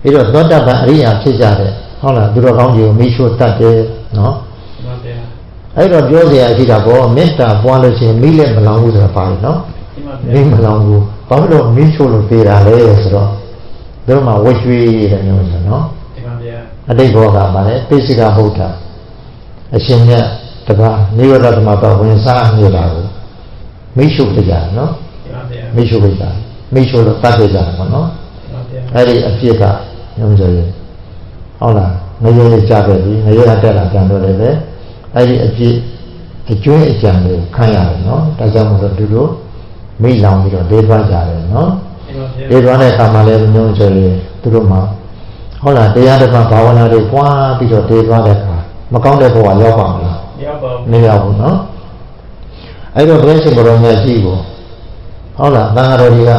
ပြီးတော့သောတပန်အရိယာဖြစ်ကြတယ်ဟုတ်လားသူတော်ကောင်းကြီးကိုမိရှို့တတ်တယ်နော် ဒီမှာဗျာ အဲ့တော့ပြောစရာရှိတာပေါ့မေတ္တာပွားလို့ရှိရင်မိလည်းမလောင်ဘူးဆိုတာပါတယ်နော် ဒီမှာ မိ ဗျာ မလောင်ဘူးဘာလို့တော့မိရှို့လို့သေးတာလဲဆိုတော့သူတို့မှဝှကျွေးတယ်မျိုးဆိုနော် ဒီမှာဗျာ အတိတ်ဘောကပါလေပိစိကဟုတ်တာအရှင်မြတ်တပါးနိရောဓသမဘဝင်စားနေတာကိုမိရှုပြကြတယ်နော် ဒီမှာဗျာ မိရှုပြကြမိရှုလို့တတ်ပြကြတယ်ပေါ့နော် ဒီမှာဗျာ အဲ့ဒီအဖြစ်ကညွှန်ဆိုရင်ဟုတ်လားငရေလေးကြပဲဒီငရေကတက်လာပြန်တော့လည်းပဲအဲ့ဒီအဖြစ်အကျွင်းအကြံကိုခံရတယ်နော်ဒါကြောင့်မို့လို့သူတို့မိလောင်ပြီးတော့ဒေးသွားကြတယ်နော် ဒီမှာဗျာ ဒေးသွားတဲ့အခါမှာလည်းညွှန်ဆိုရင်သူတို့မှာဟုတ်လားတရားဓမ္မဘာဝနာတွေပွားပြီးတော့ဒေးသွားတဲ့အခါမကောင်းတဲ့ဘဝရောက်ပါမလား ရောက်ပါ မရောက်ဘူးနော်အဲ့တော့ဘုရားရှင်ကိုယ်တော်မြတ်ကြီးကိုဟုတ်လားသံဃာတော်ကြီးက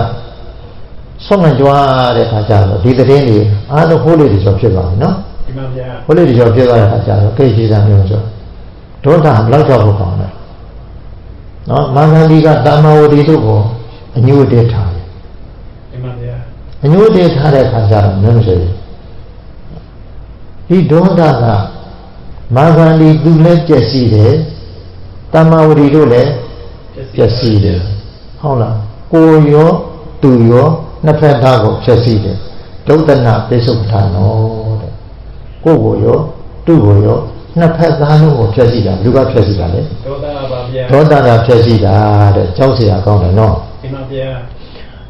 ဆုံးမကြွားတဲ့အခါကျတော့ဒီသတင်းတွေအားလုံးဟိုးလေးတွေကျော်ဖြစ်သွားပြီနော် ဒီမှာဗျာ ဟိုးလေးတွေကျော်ဖြစ်သွားတဲ့အခါကျတော့ကိစ္စသားမျိုးဆိုဒေါသဘယ်လောက်ကြောက်ဖို့ကောင်းလဲနော်မန္တလေးကတာမဝတီတို့ကိုအညို့တေးထားတယ် ဒီမှာဗျာ အညို့တေးထားတဲ့အခါကျတော့မျိုးဆိုရင်ဒီဒေါသကမာဂန္ဒီသူလည်းပြည့်စည်တယ်တမဝရီတို့လည်းပြည့်စည်တယ်ဟုတ်လားကိုရောသူရောနှစ်ဖက်သားကိုပြည့်စည်တယ်ဒုဒ္ဒနာပိစုပ္ပထာနောတဲ့ကိုရောသူ့ကိုရောနှစ်ဖက်သားလုံးကိုပြည့်စည်တာလူကပြည့်စည်တာလေ ဒေါသပါဗျာ ဒေါသကပြည့်စည်တာတဲ့ကြောက်เสียကောင်းတယ်နော် ဒီမှာဗျာ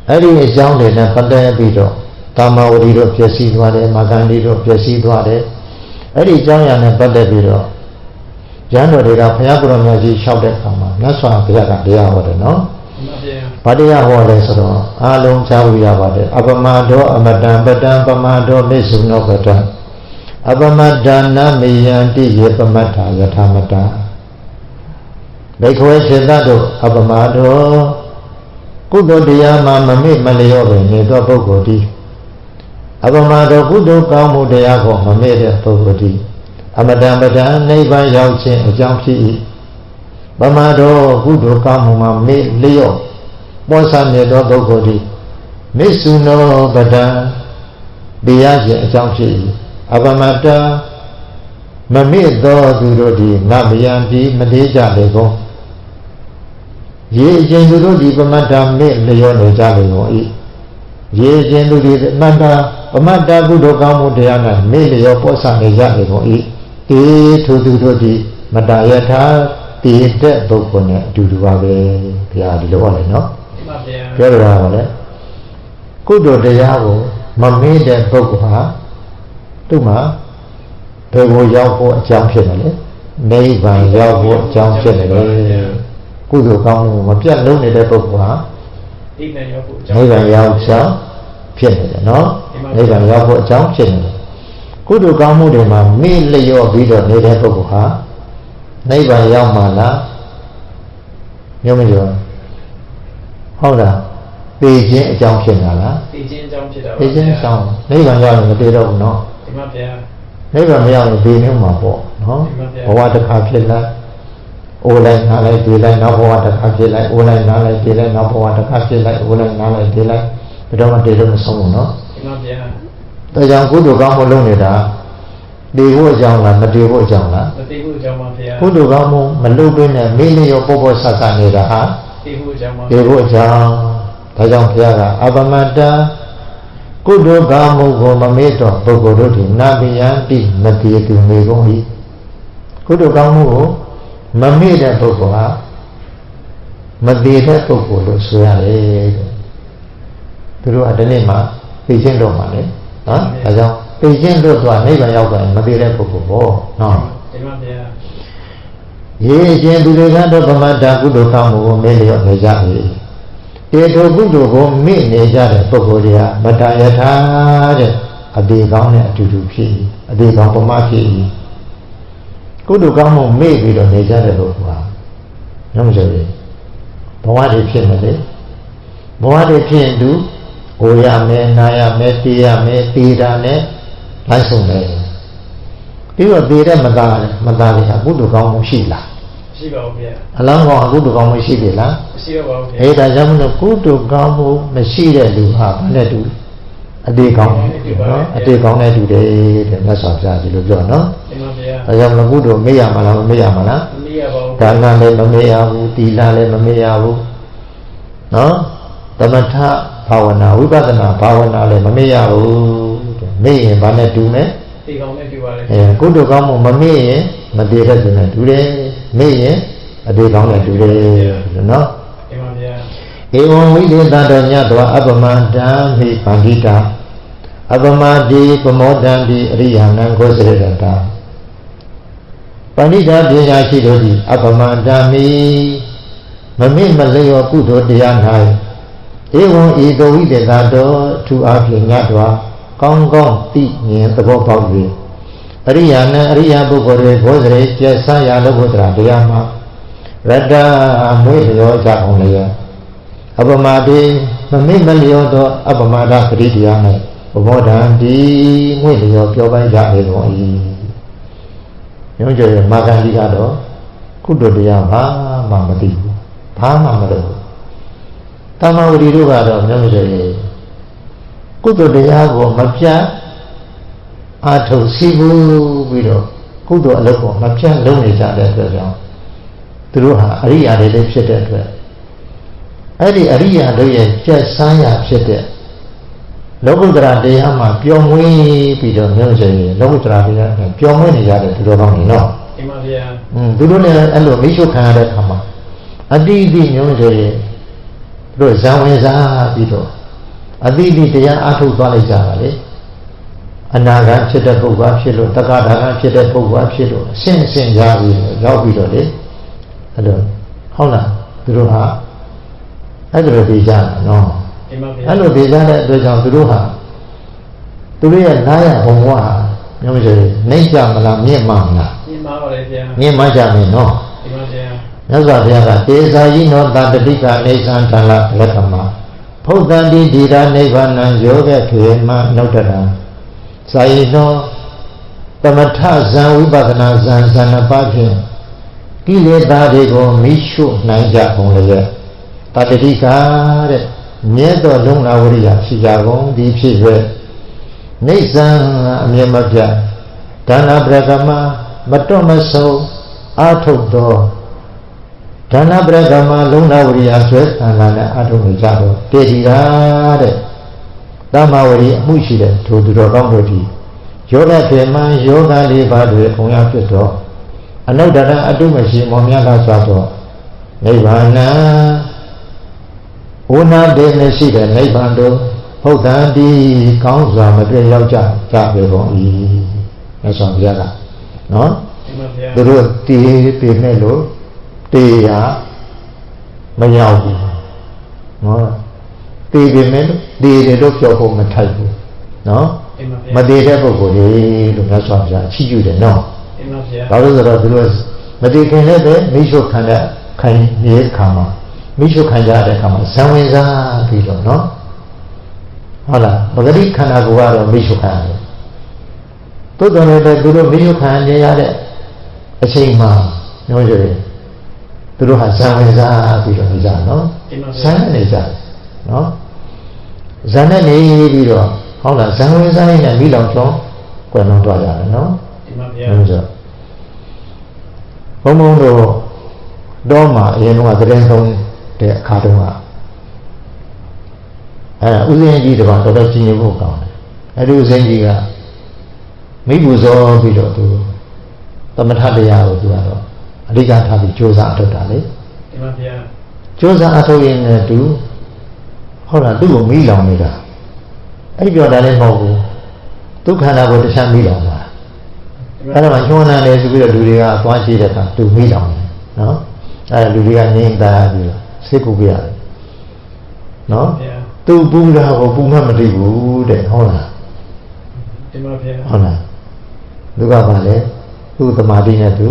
အဲ့ဒီအကြောင်းတွေနဲ့ပတ်သက်ပြီးတော့တမဝရီတို့ပြည့်စည်သွားတယ်မာဂန္ဒီတို့ပြည့်စည်သွားတယ်အဲ့ဒီအကြောင်းအရာနဲ့ပတ်သက်ပြီးတော့ကျမ်းတော်တွေကဘုရားကိုယ်တော်မြတ်ကြီးလျှောက်တဲ့အခါမှာမြတ်စွာဘုရားကတရားဟောတယ်နော် ဒီမှာဗျာ ဘာတရားဟောလဲဆိုတော့အားလုံးကြားလို့ရပါတယ်အပမဒောအမတံပတံပမဒောမေစုနောပတံအပမဒါနမေယံတိယေပမတ္ထာယထာမတံဘိက္ခဝေစေတတို့အပမဒောကုသိုလ်တရားမှာမမေ့မလျော့ပဲနေသောပုဂ္ဂိုလ်ဒီ အပမတော်ကုသိုလ်ကောင်းမှုတရားကိုမမေ့တဲ့ပုဂ္ဂိုလ်ဒီအမတန်ပဒံနိဗ္ဗာန်ရောက်ခြင်းအကြောင်းဖြစ်၏ပမတော်ကုသိုလ်ကောင်းမှုမှာမေ့လျော့ပေါ်ဆံမြတ်သောပုဂ္ဂိုလ်ဒီမေစုနောပဒံတရားခြင်းအကြောင်းဖြစ်၏အပမတံမမေ့သောသူတို့သည်နဗယံတိမသေးကြလေကုန်ရေအချင်းသူတို့သည်ပမတ္တမေ့လျော့နေကြလေကုန်၏ရေအချင်းသူသည်ပမတ္တကုသိုလ်ကောင်းမှုတရား၌မေ့လျော့ပေါ်ဆံနေကြလေကုန်၏ထိုသူတို့သည်မတယထာတည်တဲ့ပုဂ္ဂိုလ်နဲ့အတူတူပါပဲဘုရားဒီလိုဟောလေနော်ပြောရတာဟောလေကုသိုလ်တရားကိုမမေ့တဲ့ပုဂ္ဂိုလ်ဟာသူ့မှာဘယ်ကိုရောက်ဖို့အကြောင်းဖြစ်တယ်လေနိဗ္ဗာန်ရောက်ဖို့အကြောင်းဖြစ်တယ်လေကုသိုလ်ကောင်းမှုမပြတ်လုံးနေတဲ့ပုဂ္ဂိုလ်ဟာနိဗ္ဗာန်ရောက်ဖို့အကြောင်းဖြစ်နေတယ်နော်နိဗ္ဗာန်ရောက်ဖို့အကြောင်းဖြစ်နေတယ်ကုသိုလ်ကောင်းမှုတွေမှာမေ့လျော့ပြီးတော့နေတဲ့ပုဂ္ဂိုလ်ဟာနိဗ္ဗာန်ရောက်မှာလားညမကျော်ဟုတ်လားသိခြင်းအကြောင်းဖြစ်တာလားသိခြင်းအကြောင်းဖြစ်တာပါသိခြင်းအကြောင်းနိဗ္ဗာန်ရောက်ရင်မတည်တော့ဘူးနော်ဒီမှာဗျာနိဗ္ဗာန်မရောက်ရင်ဒီနှုတ်မှာပေါ့နော်ဘဝတစ်ခါဖြစ်လိုက်အိုးလိုက်နားလိုက်ဒီလိုက်နောက်ဘဝတစ်ခါဖြစ်လိုက်အိုးလိုက်နားလိုက်ဒီလိုက်နောက်ဘဝတစ်ခါဖြစ်လိုက်အိုးလိုက်နားလိုက်ဒီလိုက်ဘယ်တော့မှတည်လို့မဆုံးဘူးနော်ဒီမှာဗျာဒါကြောင့်ကုသိုလ်ကောင်းမှုလုပ်နေတာတည်ဖို့အကြောင်းလားမတည်ဖို့အကြောင်းလားမတည်ဖို့အကြောင်းပါဗျာကုသိုလ်ကောင်းမှုမလုပ်ဘဲနဲ့မိလျောပေါ်ပေါ်ဆဆနေတာဟာတည်ဖို့အကြောင်းပါတည်ဖို့အကြောင်းဒါကြောင့်ဘုရားကအပမတ္တကုသိုလ်ကောင်းမှုကိုမမေ့တော့ပုဂ္ဂိုလ်တို့သည်နာပိယံတိမတည်သူနေကုန်၏ကုသိုလ်ကောင်းမှုကိုမမေ့တဲ့ပုဂ္ဂိုလ်ဟာမတည်တဲ့ပုဂ္ဂိုလ်လို့ဆိုရတယ်သူတို့ကဒီနေ့မှသိချင်းတော့မှလေနော်ဒါကြောင့်သိချင်းတို့ကနိဗ္ဗာန်ရောက်တယ်မတည်တဲ့ပုဂ္ဂိုလ်ပေါ့နော်ဒီမှာဗျာရေချင်းသူတွေကတော့ပမတ္တကုသိုလ်ကောင်းမှုကိုမေ့လျော့နေကြပြီတေထိုကုသိုလ်ကိုမေ့နေကြတဲ့ပုဂ္ဂိုလ်တွေကမတယထာတဲ့အတေကောင်းနဲ့အတူတူဖြစ်၏အတေကောင်းပမဖြစ်၏ကုသိုလ်ကောင်းမှုမေ့ပြီးတော့နေကြတဲ့ပုဂ္ဂိုလ်ဟာညမဆိုရင်ဘဝတွေဖြစ်မယ်လေဘဝတွေဖြစ်ရင်သူအိုရမယ်နာရမယ်တေးရမယ်တေးတာနဲ့လိုက်ဆုံးတယ်ပြီးတော့တေးတဲ့မသားလေဟာကုသိုလ်ကောင်းမှုရှိလားရှိပါဘူးဗျာအလောင်းကောင်ကုသိုလ်ကောင်းမှုရှိပြီလားမရှိပါဘူးဗျာဒါကြောင့်မလို့ကုသိုလ်ကောင်းမှုမရှိတဲ့လူဟာဘာနဲ့တူအတေကောင်းနော်အတေကောင်းနဲ့တူတယ်တဲ့မြတ်စွာဘုရားဒီလိုပြောနော်မှန်ပါဗျာဒါကြောင့်မလို့ကုသိုလ်မေ့ရမှာလားမမေ့ရမှာလားမမေ့ရပါဘူးဒါနလည်းမမေ့ရဘူးသီလလည်းမမေ့ရဘူးနော်သမထဘာဝနာဝိပဿနာဘာဝနာလည်းမမေ့ရဘူးတဲ့မေ့ရင်ဘာနဲ့တူလဲတေကောင်းနဲ့တူပါလေကုသိုလ်ကောင်းမှုမမေ့ရင်မတည်တဲ့သူနဲ့တူတယ်မေ့ရင်အတေကောင်းနဲ့တူတယ်နော်မှန်ပါဗျာဧဝံဝိသေသတောညတောအပမတံမိပန္တိတာအပမတိပမောတံတိအရိယာနံကိုစရတတာပန္တိတာပညာရှိတို့သည်အပမတံမိမမေ့မလျော်ကုသိုလ်တရား၌ဧဝံဤသို့ဝိသေသတောသူအပြင်ညတောကောင်းကောင်းသိမြင်သဘောပေါက်၍အရိယာနံအရိယာပုဂ္ဂိုလ်တွေဘောဇရေကျက်ဆန်းရာလောကုတ္တရာတရားမှာရတ္တမွေးလျောကြအောင်လျက်အပမတိမမေ့မလျောသောအပမဒဂရိတရား၌ဘမောဒံတိမွေးလျောပြောပိုင်းကြလေကုန်၏ညွှန်ကြရမာဂန္ဒီကတော့ကုသိုလ်တရားဘာမှမသိဘူးဘာမှမလုပ်ဘူးတမ္မာဝတိတို့ကတော့ညွှန်ကြရကုသိုလ်တရားကိုမပြတ်အာထုတ်စီးဘူးပြီးတော့ကုသိုလ်အလုပ်ကိုမပြတ်လုပ်နေကြတဲ့အတွက်ကြောင့်သူတို့ဟာအရိယာတွေလည်းဖြစ်တဲ့အတွက်အဲ့ဒီအရိယာတို့ရဲ့ကျက်ဆန်းရာဖြစ်တဲ့လောကုတ္တရာတရားမှာပျော်မွေ့ပြီးတော့မျိုးစေလောကုတ္တရာတရားနဲ့ပျော်မွေ့နေကြတဲ့သူတော်ကောင်းတွေနော်မှန်ပါဗျာသူတို့လည်းအဲ့လိုမိရှုခံရတဲ့အခါမှာအတိအကျမျိုးစေသူတို့ဇံဝင်စားပြီးတော့အတိအကျတရားအထုတ်သွားလိုက်ကြတာလေအနာဂတ်ဖြစ်တဲ့ပုဂ္ဂိုလ်ဖြစ်လို့တက္ကဒါကဖြစ်တဲ့ပုဂ္ဂိုလ်ဖြစ်လို့အရှင်းအရှင်းကြားပြီးရောက်ပြီးတော့လေအဲ့လိုဟုတ်လားသူတို့ဟာအဲ့လိုသိကြတာနော်အဲ့လိုသိကြတဲ့အတွက်ကြောင့်သူတို့ဟာသူတို့ရဲ့နားရဘုံဘဝမျိုးစေနှိမ့်ကြမလားမြင့်မှမလားမြင့်မှပါလေဗျာမြင့်မှကြမယ်နော်ဒီမှာဗျာမြတ်စွာဘုရားကတေဇာယိနောတတ္တိကနေသံတလလက္ခမ ဖုဒ္ဒန္တိဒီရာနိဗ္ဗာနံယောဂခေမနုတ္တရံဇာယိနောသမထဇံဝိပဿနာဇံဇဏပါဖြင့်ကိလေသာတွေကိုမိရှုနိုင်ကြကုန်လေတတတိကာတဲ့မြဲသောလုံလဝရိယဖြစ်ကြကုန်သည်ဖြစ်၍နိစ္စံအမြဲမပြတ်ဒါနပရကမမတွတ်မဆုံးအာထုတ်သောဒါနပရကမလုံလဝရိယဆွဲသံဃာနဲ့အာထုတ်နေကြတော့တေဒီကာတဲ့တမ္မာဝရိအမှုရှိတဲ့ထိုသူတော်ကောင်းတို့သည်ယောဂခေမံယောဂလေးပါးတွေပုံရဖြစ်တော့အနုတ္တရအတုမရှိမောမြတ်စွာသောနိဗ္ဗာန်ဝနာတေမရှိတဲ့နိဗ္ဗာန်တို့ဖုဒ္ဒန္တိကောင်းစွာမပြည့်ရောက်ကြပေကုန်၏မြတ်စွာဘုရားကနော်သူတို့တည်ပြနေလို့တရားမရောက်ဘူးနော်တည်ပြနေလို့တည်တယ်လို့ပြောဖို့မထိုက်ဘူးနော်မတည်တဲ့ပုဂ္ဂိုလ်တွေလို့မြတ်စွာဘုရားချီးကျူးတယ်နော်ဘာလို့ဆိုတော့သူတို့မတည်ခင်လည်းပဲမိရှုခံတဲ့ခိုင်ရဲ့ခါမှာမိရှုခံကြတဲ့အခါမှာဇံဝင်စားပြီးတော့နော်ဟုတ်လားပဂတိခန္ဓာကိုယ်ကတော့မိရှုခံရတယ်သို့တော်လည်းသူတို့မိရှုခံရတဲ့အချိန်မှာပြောကြတယ်သူတို့ဟာဇံဝင်စားပြီးတော့နေကြနော်ဇံနဲ့နေကြနော်ဇံနဲ့နေပြီးတော့ဟုတ်လားဇံဝင်စားရင်မိလောင်ချောင်းကွယ်လွန်သွားကြတယ်နော်ဟုတ်ဆိုဘုံဘုံတို့တော့မှအရင်ကသတဲ့ဆုံးတဲ့အခါတုန်းကဥစဉ်ကြီးတပါတော်တော်ကြီးညိုဖို့ကောင်းတယ်အဲဒီဥစဉ်ကြီးကမိဘူးစောပြီးတော့သူသမထတရားကိုသူကတော့အဓိကထားပြီးကြိုးစားအထုတ်တာလေဒီမှာဗျာကြိုးစားအထုတ်ရင်လည်းသူဟုတ်လားသူ့ကိုမိလောင်နေတာအဲ့ဒီပြောတာလည်းမဟုတ်ဘူးဒုက္ခနာကိုတခြားမိလောင်တာအဲ့ဒါမှညှိုးနှံတယ်ဆိုပြီးတော့လူတွေကသွားရှိတဲ့အခါသူမိလောင်တယ်နော်အဲ့လူတွေကငြိမ်သားပြီးတော့စိတ်ကူပြရတယ်နော်သူပူတာကိုပူမှမသိဘူးတဲ့ဟုတ်လားဒီမှာဗျာဟုတ်လားသူကဘာလဲသူ့သမာဓိနဲ့သူ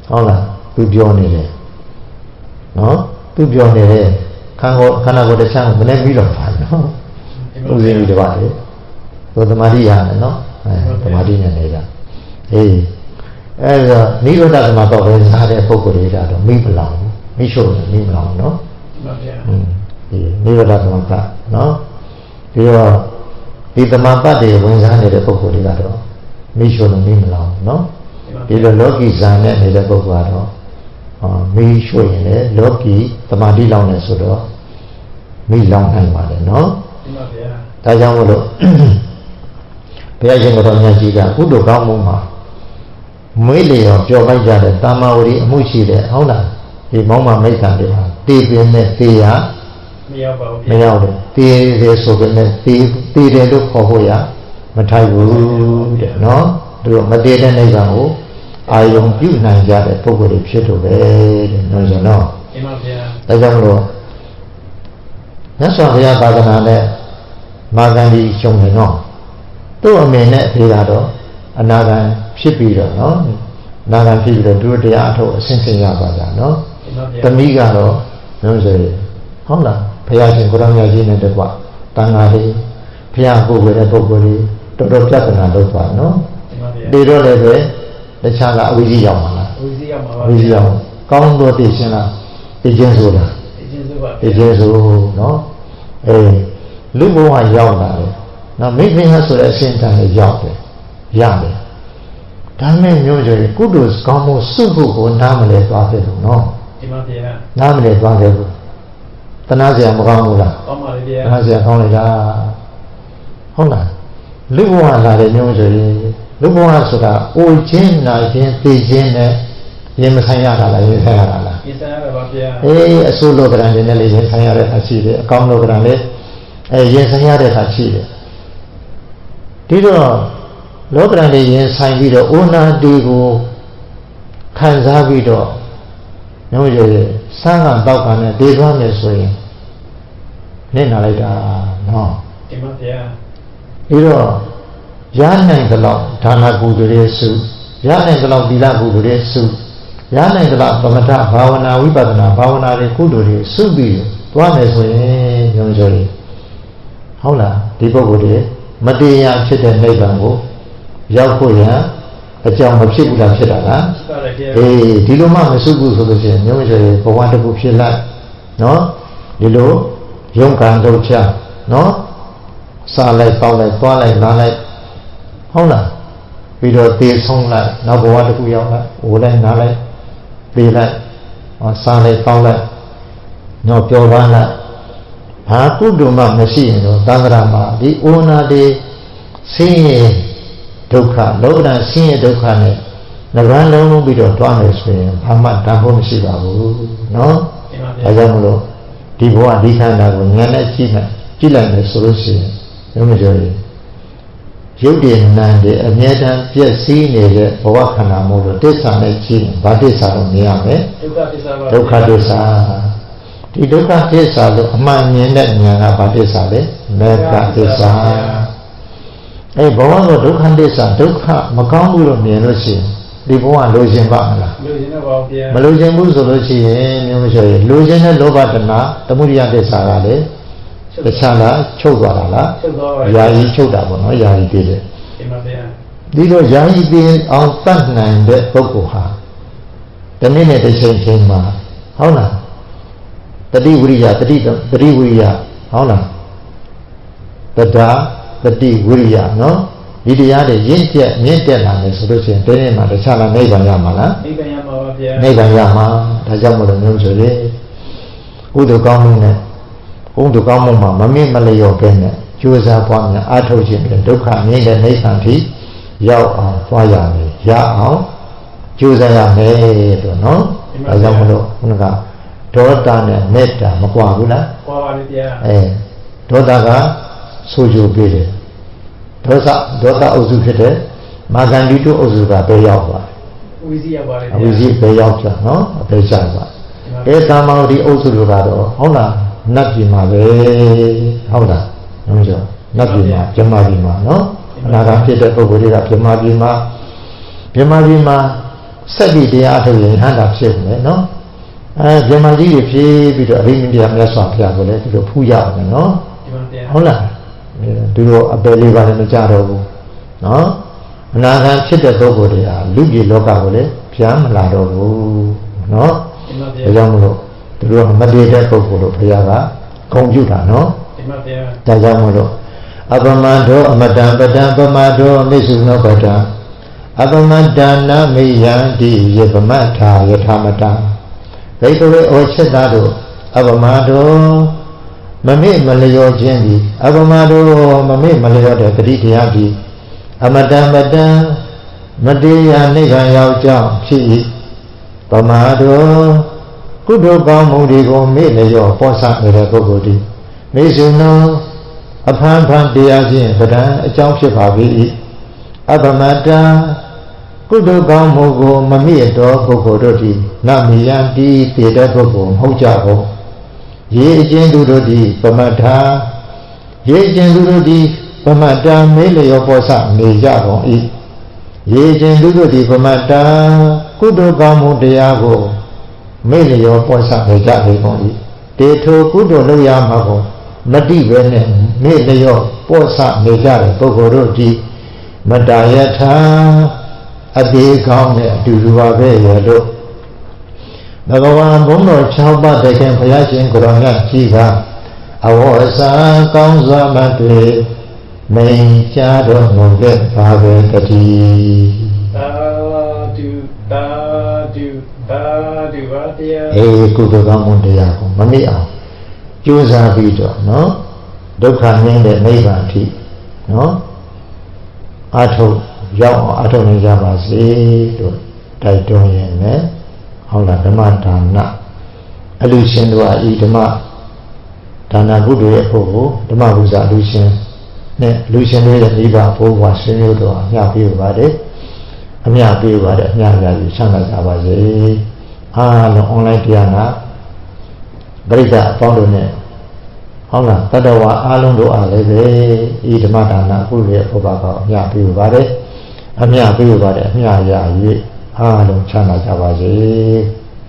ဟုတ်လားသူပြောနေတယ်နော်သူပြောနေတယ်ခန္ဓာကိုယ်တစ်ချမ်းကိုမနဲ့ပြီးတော့ပါနော်ဥစဉ်ပြီးတော့လေသူသမာဓိရတယ်နော်သမာဓိနဲ့နေတာအေးအဲ့တော့နိရောဓသမတော့ပဲစားတဲ့ပုဂ္ဂိုလ်တွေကတော့မိမလောင်ဘူးမိရှုပ်မိမလောင်နော်မှန်ပါဗျာဒီနိရောဓသမကနော်ပြီးတော့ဒီသမပတ်တွေဝင်စားနေတဲ့ပုဂ္ဂိုလ်တွေကတော့မိရှုပ်လို့မိမလောင်နော်ဒီလိုလောကီဇာနဲ့နေတဲ့ပုဂ္ဂိုလ်ကတော့မိရှုပ်ရင်လည်းလောကီသမာဓိလောင်နေဆိုတော့မိလောင်နိုင်ပါတယ်နော်မှန်ပါဗျာဒါကြောင့်မို့လို့ဘုရားရှင်တော်မြတ်ကြီးကကုသိုလ်ကောင်းမှုမှာမွေးလျော်ပျော်ပိုက်ကြတဲ့တာမာဝရီအမှုရှိတဲ့ဟုတ်လားဒီမောင်းမမိတ်ကံတွေဟာတည်ပင်နဲ့တေးရမရောက်ပါဘူးမရောက်တယ်တည်တယ်ဆိုပေမဲ့တည်တယ်လို့ခေါ်ဖို့ရမထိုက်ဘူးတဲ့နော်သူတို့မတည်တဲ့နိဗ္ဗာန်ကိုအာယုံပြုနိုင်ကြတဲ့ပုဂ္ဂိုလ်တွေဖြစ်တော့ပဲတဲ့နော်ဆိုတော့အင်းပါဗျာဒါကြောင့်မလို့မြတ်စွာဘုရားသာသနာနဲ့မာဂန္ဒီရှုံးတယ်နော်သူ့အမေနဲ့အဖေကတော့အနာဂံဖြစ်ပြီးတော့နော်အနာဂံဖြစ်ပြီးတော့သူတို့တရားအထုတ်အဆင့်ဆင့်ရပါကြနော်သမီးကတော့မျိုးစေဟုတ်လားဘုရားရှင်ကိုရောင်မြတ်ကြီးနဲ့တကွတန်ဃာလေးဘုရားကိုယ်ဝယ်တဲ့ပုဂ္ဂိုလ်လေးတော်တော်ပြဿနာလုပ်သွားနော်ဒီတော့လည်းပဲတခြားကအဝိဇ္ဇရောက်မှာလားအဝိဇ္ဇရောက်မှာပါအဝိဇ္ဇရောက်ကောင်းသောသိရှင်လားသိခြင်းဆိုလားသိခြင်းဆိုပါသိခြင်းဆိုနော်လူဘဝရောက်လာတယ်နော်မိခင်ဟဆိုတဲ့အစဉ်တန်လေးရောက်တယ်ရတယ်ဒါမဲ့မျိုးကြရကုသိုလ်ကောင်းမှုစုဖို့ကိုနားမလဲသွားခဲ့လို့နော်ဒီမှာဗျာနားမလဲသွားခဲ့ဘူးတနာစရာမကောင်းဘူးလားကောင်းပါလေဗျာတနာစရာကောင်းလေလားဟုတ်လားလူဘဝလာတဲ့မျိုးကြရလူဘဝဆိုတာအိုခြင်းနာခြင်းသိခြင်းနဲ့ရင်မဆိုင်ရတာလားရင်ဆိုင်ရတာလားရင်ဆိုင်ရပါဗျာအဆိုးလောကရန်တွေနဲ့လည်းရင်ဆိုင်ရတဲ့အခါရှိတယ်အကောင်းလောကရန်လည်းရင်ဆိုင်ရတဲ့အခါရှိတယ်ဒီတော့လောကရန်တွေရင်ဆိုင်ပြီးတော့အိုနာတီကိုခံစားပြီးတော့မျိုးရည်စမ်းကတောက်ကနဲ့ဒေသွားမယ်ဆိုရင်နင့်နာလိုက်တာနော်ဒီမှာဗျာပြီးတော့ရနိုင်သလောက်ဒါနကုသိုလ်တွေစုရနိုင်သလောက်သီလကုသိုလ်တွေစုရနိုင်သလောက်သမထဘာဝနာဝိပဿနာဘာဝနာတွေကုသိုလ်တွေစုပြီးသွားမယ်ဆိုရင်မျိုး မျိုးဆိုရင်ဟုတ်လားဒီပုဂ္ဂိုလ်တွေမတရားဖြစ်တဲ့နိဗ္ဗာန်ကိုရောက်ဖို့ရန်အကြောင်းမဖြစ်ဘူးလားဖြစ်တာလားအေးဒီလိုမှမစုဘူးဆိုလို့ရှိရင်မျိုးဆိုရင်ဘဝတစ်ခုဖြစ်လိုက်နော်ဒီလိုရုန်းကန်လုပ်ချနော်စားလိုက်တောက်လိုက်သွားလိုက်နားလိုက်ဟုတ်လားပြီးတော့သေဆုံးလိုက်နောက်ဘဝတစ်ခုရောက်လိုက်ဝိုးလိုက်နားလိုက်ပြေးလိုက်စားလိုက်တောက်လိုက်တော့ပြောပါလားဘာကုသိုလ်မှမရှိရင်တော့သံဃာမှာဒီဩနာတိဆင်းရဲဒုက္ခလောကဓာတ်ဆင်းရဲဒုက္ခနဲ့ငရမ်းလုံးလုံးပြီးတော့တွားမယ်ဆိုရင်ဘာမှတန်ဖို့မရှိပါဘူးနော်ဒါကြောင့်မလို့ဒီဘဝဒီခန္ဓာကိုဉာဏ်နဲ့ကြည့်လိုက်မယ်ဆိုလို့ရှိရင်ဘယ်မှာပြောလဲရုပ်တည်နာမ်တွေအမြဲတမ်းပြည့်စည်နေတဲ့ဘဝခန္ဓာမို့လို့တစ္ဆာနဲ့ကြည့်ရင်ဘာတစ္ဆာလို့မြင်ရမလဲဒုက္ခတစ္ဆာဒီဒုက္ခသစ္စာလို့အမှန်မြင်တဲ့ဉာဏ်ကဘာသစ္စာလဲမေတ္တာသစ္စာအဲဘဝကဒုက္ခသစ္စာဒုက္ခမကောင်းဘူးလို့မြင်လို့ရှိရင်ဒီဘဝလိုချင်ပါမလားလိုချင်တော့ပါဗျာမလိုချင်ဘူးဆိုလို့ရှိရင်မျိုးမဆိုရင်လိုချင်တဲ့လောဘတဏသမုဒိယသစ္စာကလည်းတခြားလားချုပ်သွားတာလားချုပ်သွားပါယာယီချုပ်တာပေါ့နော်ယာယီတည်တယ်ဒီမှာဗျာဒီလိုယာယီတည်အောင်တတ်နိုင်တဲ့ပုဂ္ဂိုလ်ဟာဒီနေ့နဲ့တစ်ချိန်ချင်းမှာဟုတ်လားတတိဝိရိယတတိဝိရိယဟုတ်လားတဒါတတိဝိရိယနော်ဒီတရားတွေရင့်ကျက်မြင့်တက်လာမယ်ဆိုလို့ရှိရင်ဒီနေ့မှာတခြားလားနိဗ္ဗာန်ရမှာလားနိဗ္ဗာန်ရမှာပါဗျာနိဗ္ဗာန်ရမှာဒါကြောင့်မလို့မျိုးဆိုလေကုသိုလ်ကောင်းမှုနဲ့ကုသိုလ်ကောင်းမှုမှာမမြင့်မလျော့ပဲနဲ့ကြိုးစားပွားများအားထုတ်ခြင်းဖြင့်ဒုက္ခငြိမ်းတဲ့နိဗ္ဗာန်ထိရောက်အောင်သွားရမယ်ရအောင်ကြိုးစားရမယ်လို့နော်ဒါကြောင့်မလို့ခုနကဒေါသနဲ့မေတ္တာမကွာဘူးလားကွာပါလေဗျာဒေါသကဆိုကြပေးတယ်ဒေါသအုပ်စုဖြစ်တဲ့မာဂန္ဒီတုအုပ်စုကပဲရောက်သွားဝိဇိရောက်ပါလေဗျာဝိဇိပဲရောက်ကြနော်အပဲချပါကာမဂုဏ်ဒီအုပ်စုတို့ကတော့ဟုတ်လားနတ်ပြည်မှာပဲဟုတ်လားနော်ကြောနတ်ပြည်မှာဗြဟ္မာပြည်မှာနော်အနာဂတ်ဖြစ်တဲ့ပုဂ္ဂိုလ်တွေကဗြဟ္မာပြည်မှာစက်ပြီးတရားထုတ်ရင်ဟန္တာဖြစ်မယ်နော်ဗြဟ္မာကြီးတွေဖြည်းပြီးတော့အရိမတရားမြတ်စွာဘုရားကိုလည်းဒီလိုဖူးရအောင်နော်ဟုတ်လားဒီလိုအပယ်လေးပါလည်းမကြတော့ဘူးနော်အနာဂတ်ဖြစ်တဲ့ပုဂ္ဂိုလ်တွေဟာလူပြည်လောကကိုလည်းပြန်မလာတော့ဘူးနော်ဒါကြောင့်မလို့သူတို့မတည်တဲ့ပုဂ္ဂိုလ်တို့ဘုရားကဂုဏ်ပြုတာနော်ဒါကြောင့်မလို့အပမဒောအမတံပတံပမဒောမိစုနောပတံအပမတနာမိယံတိယပမထာယထာမတံဘိက္ခဝေဩချက်သားတို့အပမဒောမမေ့မလျော့ခြင်းသည်အပမဒောမမေ့မလျော့တဲ့ပရိတရားသည်အမတံပတံမတရားနိဗ္ဗာန်ရောက်ကြောင်းဖြစ်၏ပမာဒောကုသိုလ်ကောင်းမှုတွေကိုမေ့လျော့ပေါ်ဆနေတဲ့ပုဂ္ဂိုလ်သည်မေစုနောအဖန်ဖန်တရားခြင်းပဒံအကြောင်းဖြစ်ပါ၏အပမတံကုသိုလ်ကောင်းမှုကိုမမေ့တော်ပုဂ္ဂိုလ်တို့သည်နမိယံတိတည်တဲ့ပုဂ္ဂိုလ်မဟုတ်ကြဘူးရေအကျဉ်သူတို့သည်ပမထာရေအကျဉ်သူတို့သည်ပမတံမေ့လျော့ပေါ်ဆနေကြကုန်၏ရေအကျဉ်သူတို့သည်ပမတံကုသိုလ်ကောင်းမှုတရားကိုမေ့လျော့ပေါ်ဆနေကြကုန်၏တေထိုကုသိုလ်လုပ်ရမှာကိုမတိပဲနဲ့မေ့လျော့ပေါ်ဆနေကြတဲ့ပုဂ္ဂိုလ်တို့သည်မတယထာအသေးကောင်းတဲ့အတူတူပါပဲရလို့ဘဂဝါဘုန်းတော်6ပါးတခင်ဘုရားရှင်ကိုရောမြတ်ကြီးကအဝေါ်စာကောင်းစွာမတွေ့မိန်ချတော်မူတဲ့ဘာပဲတည်းသာဓုပါတရားအေးကုသိုလ်ကောင်းမှုတရားကိုမမေ့အောင်ကြိုးစားပြီးတော့နော်ဒုက္ခငြိမ်းတဲ့နိဗ္ဗာန်အထိနော်အာထုတ်ရောက်အောင်အာထုတ်နိုင်ကြပါစေလို့တိုက်တွန်းရင်လည်းဟုတ်လားဓမ္မဒါနအလူရှင်တို့ဤဓမ္မဒါနကုသိုလ်ရဲ့ဖို့ကိုဓမ္မပူဇာအလူရှင်နဲ့လူရှင်တို့ရဲ့မိဘဘိုးဘွားဆွေမျိုးတို့အမြပေးပါတယ်အမြပေးပါတယ်အမြရာယူချမ်းသာကြပါစေအားလုံး online တရားနာပရိသတ်အပေါင်းတို့နဲ့ဟုတ်လားတတဝါအားလုံးတို့အားလည်းပဲဤဓမ္မဒါနကုသိုလ်ရဲ့ဘုရားကအမြပေးပါတယ်အမြပေးပါတယ်အမြရာယူအားလုံးချမ်းသာကြပါစေ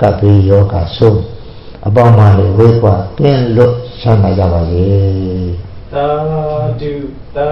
ကပ္ပိယောဂဆုံးအပေါင်းမှလည်းဝေးကွာပြင်းလွတ် ချမ်းသာကြပါစေ သာဓုသာ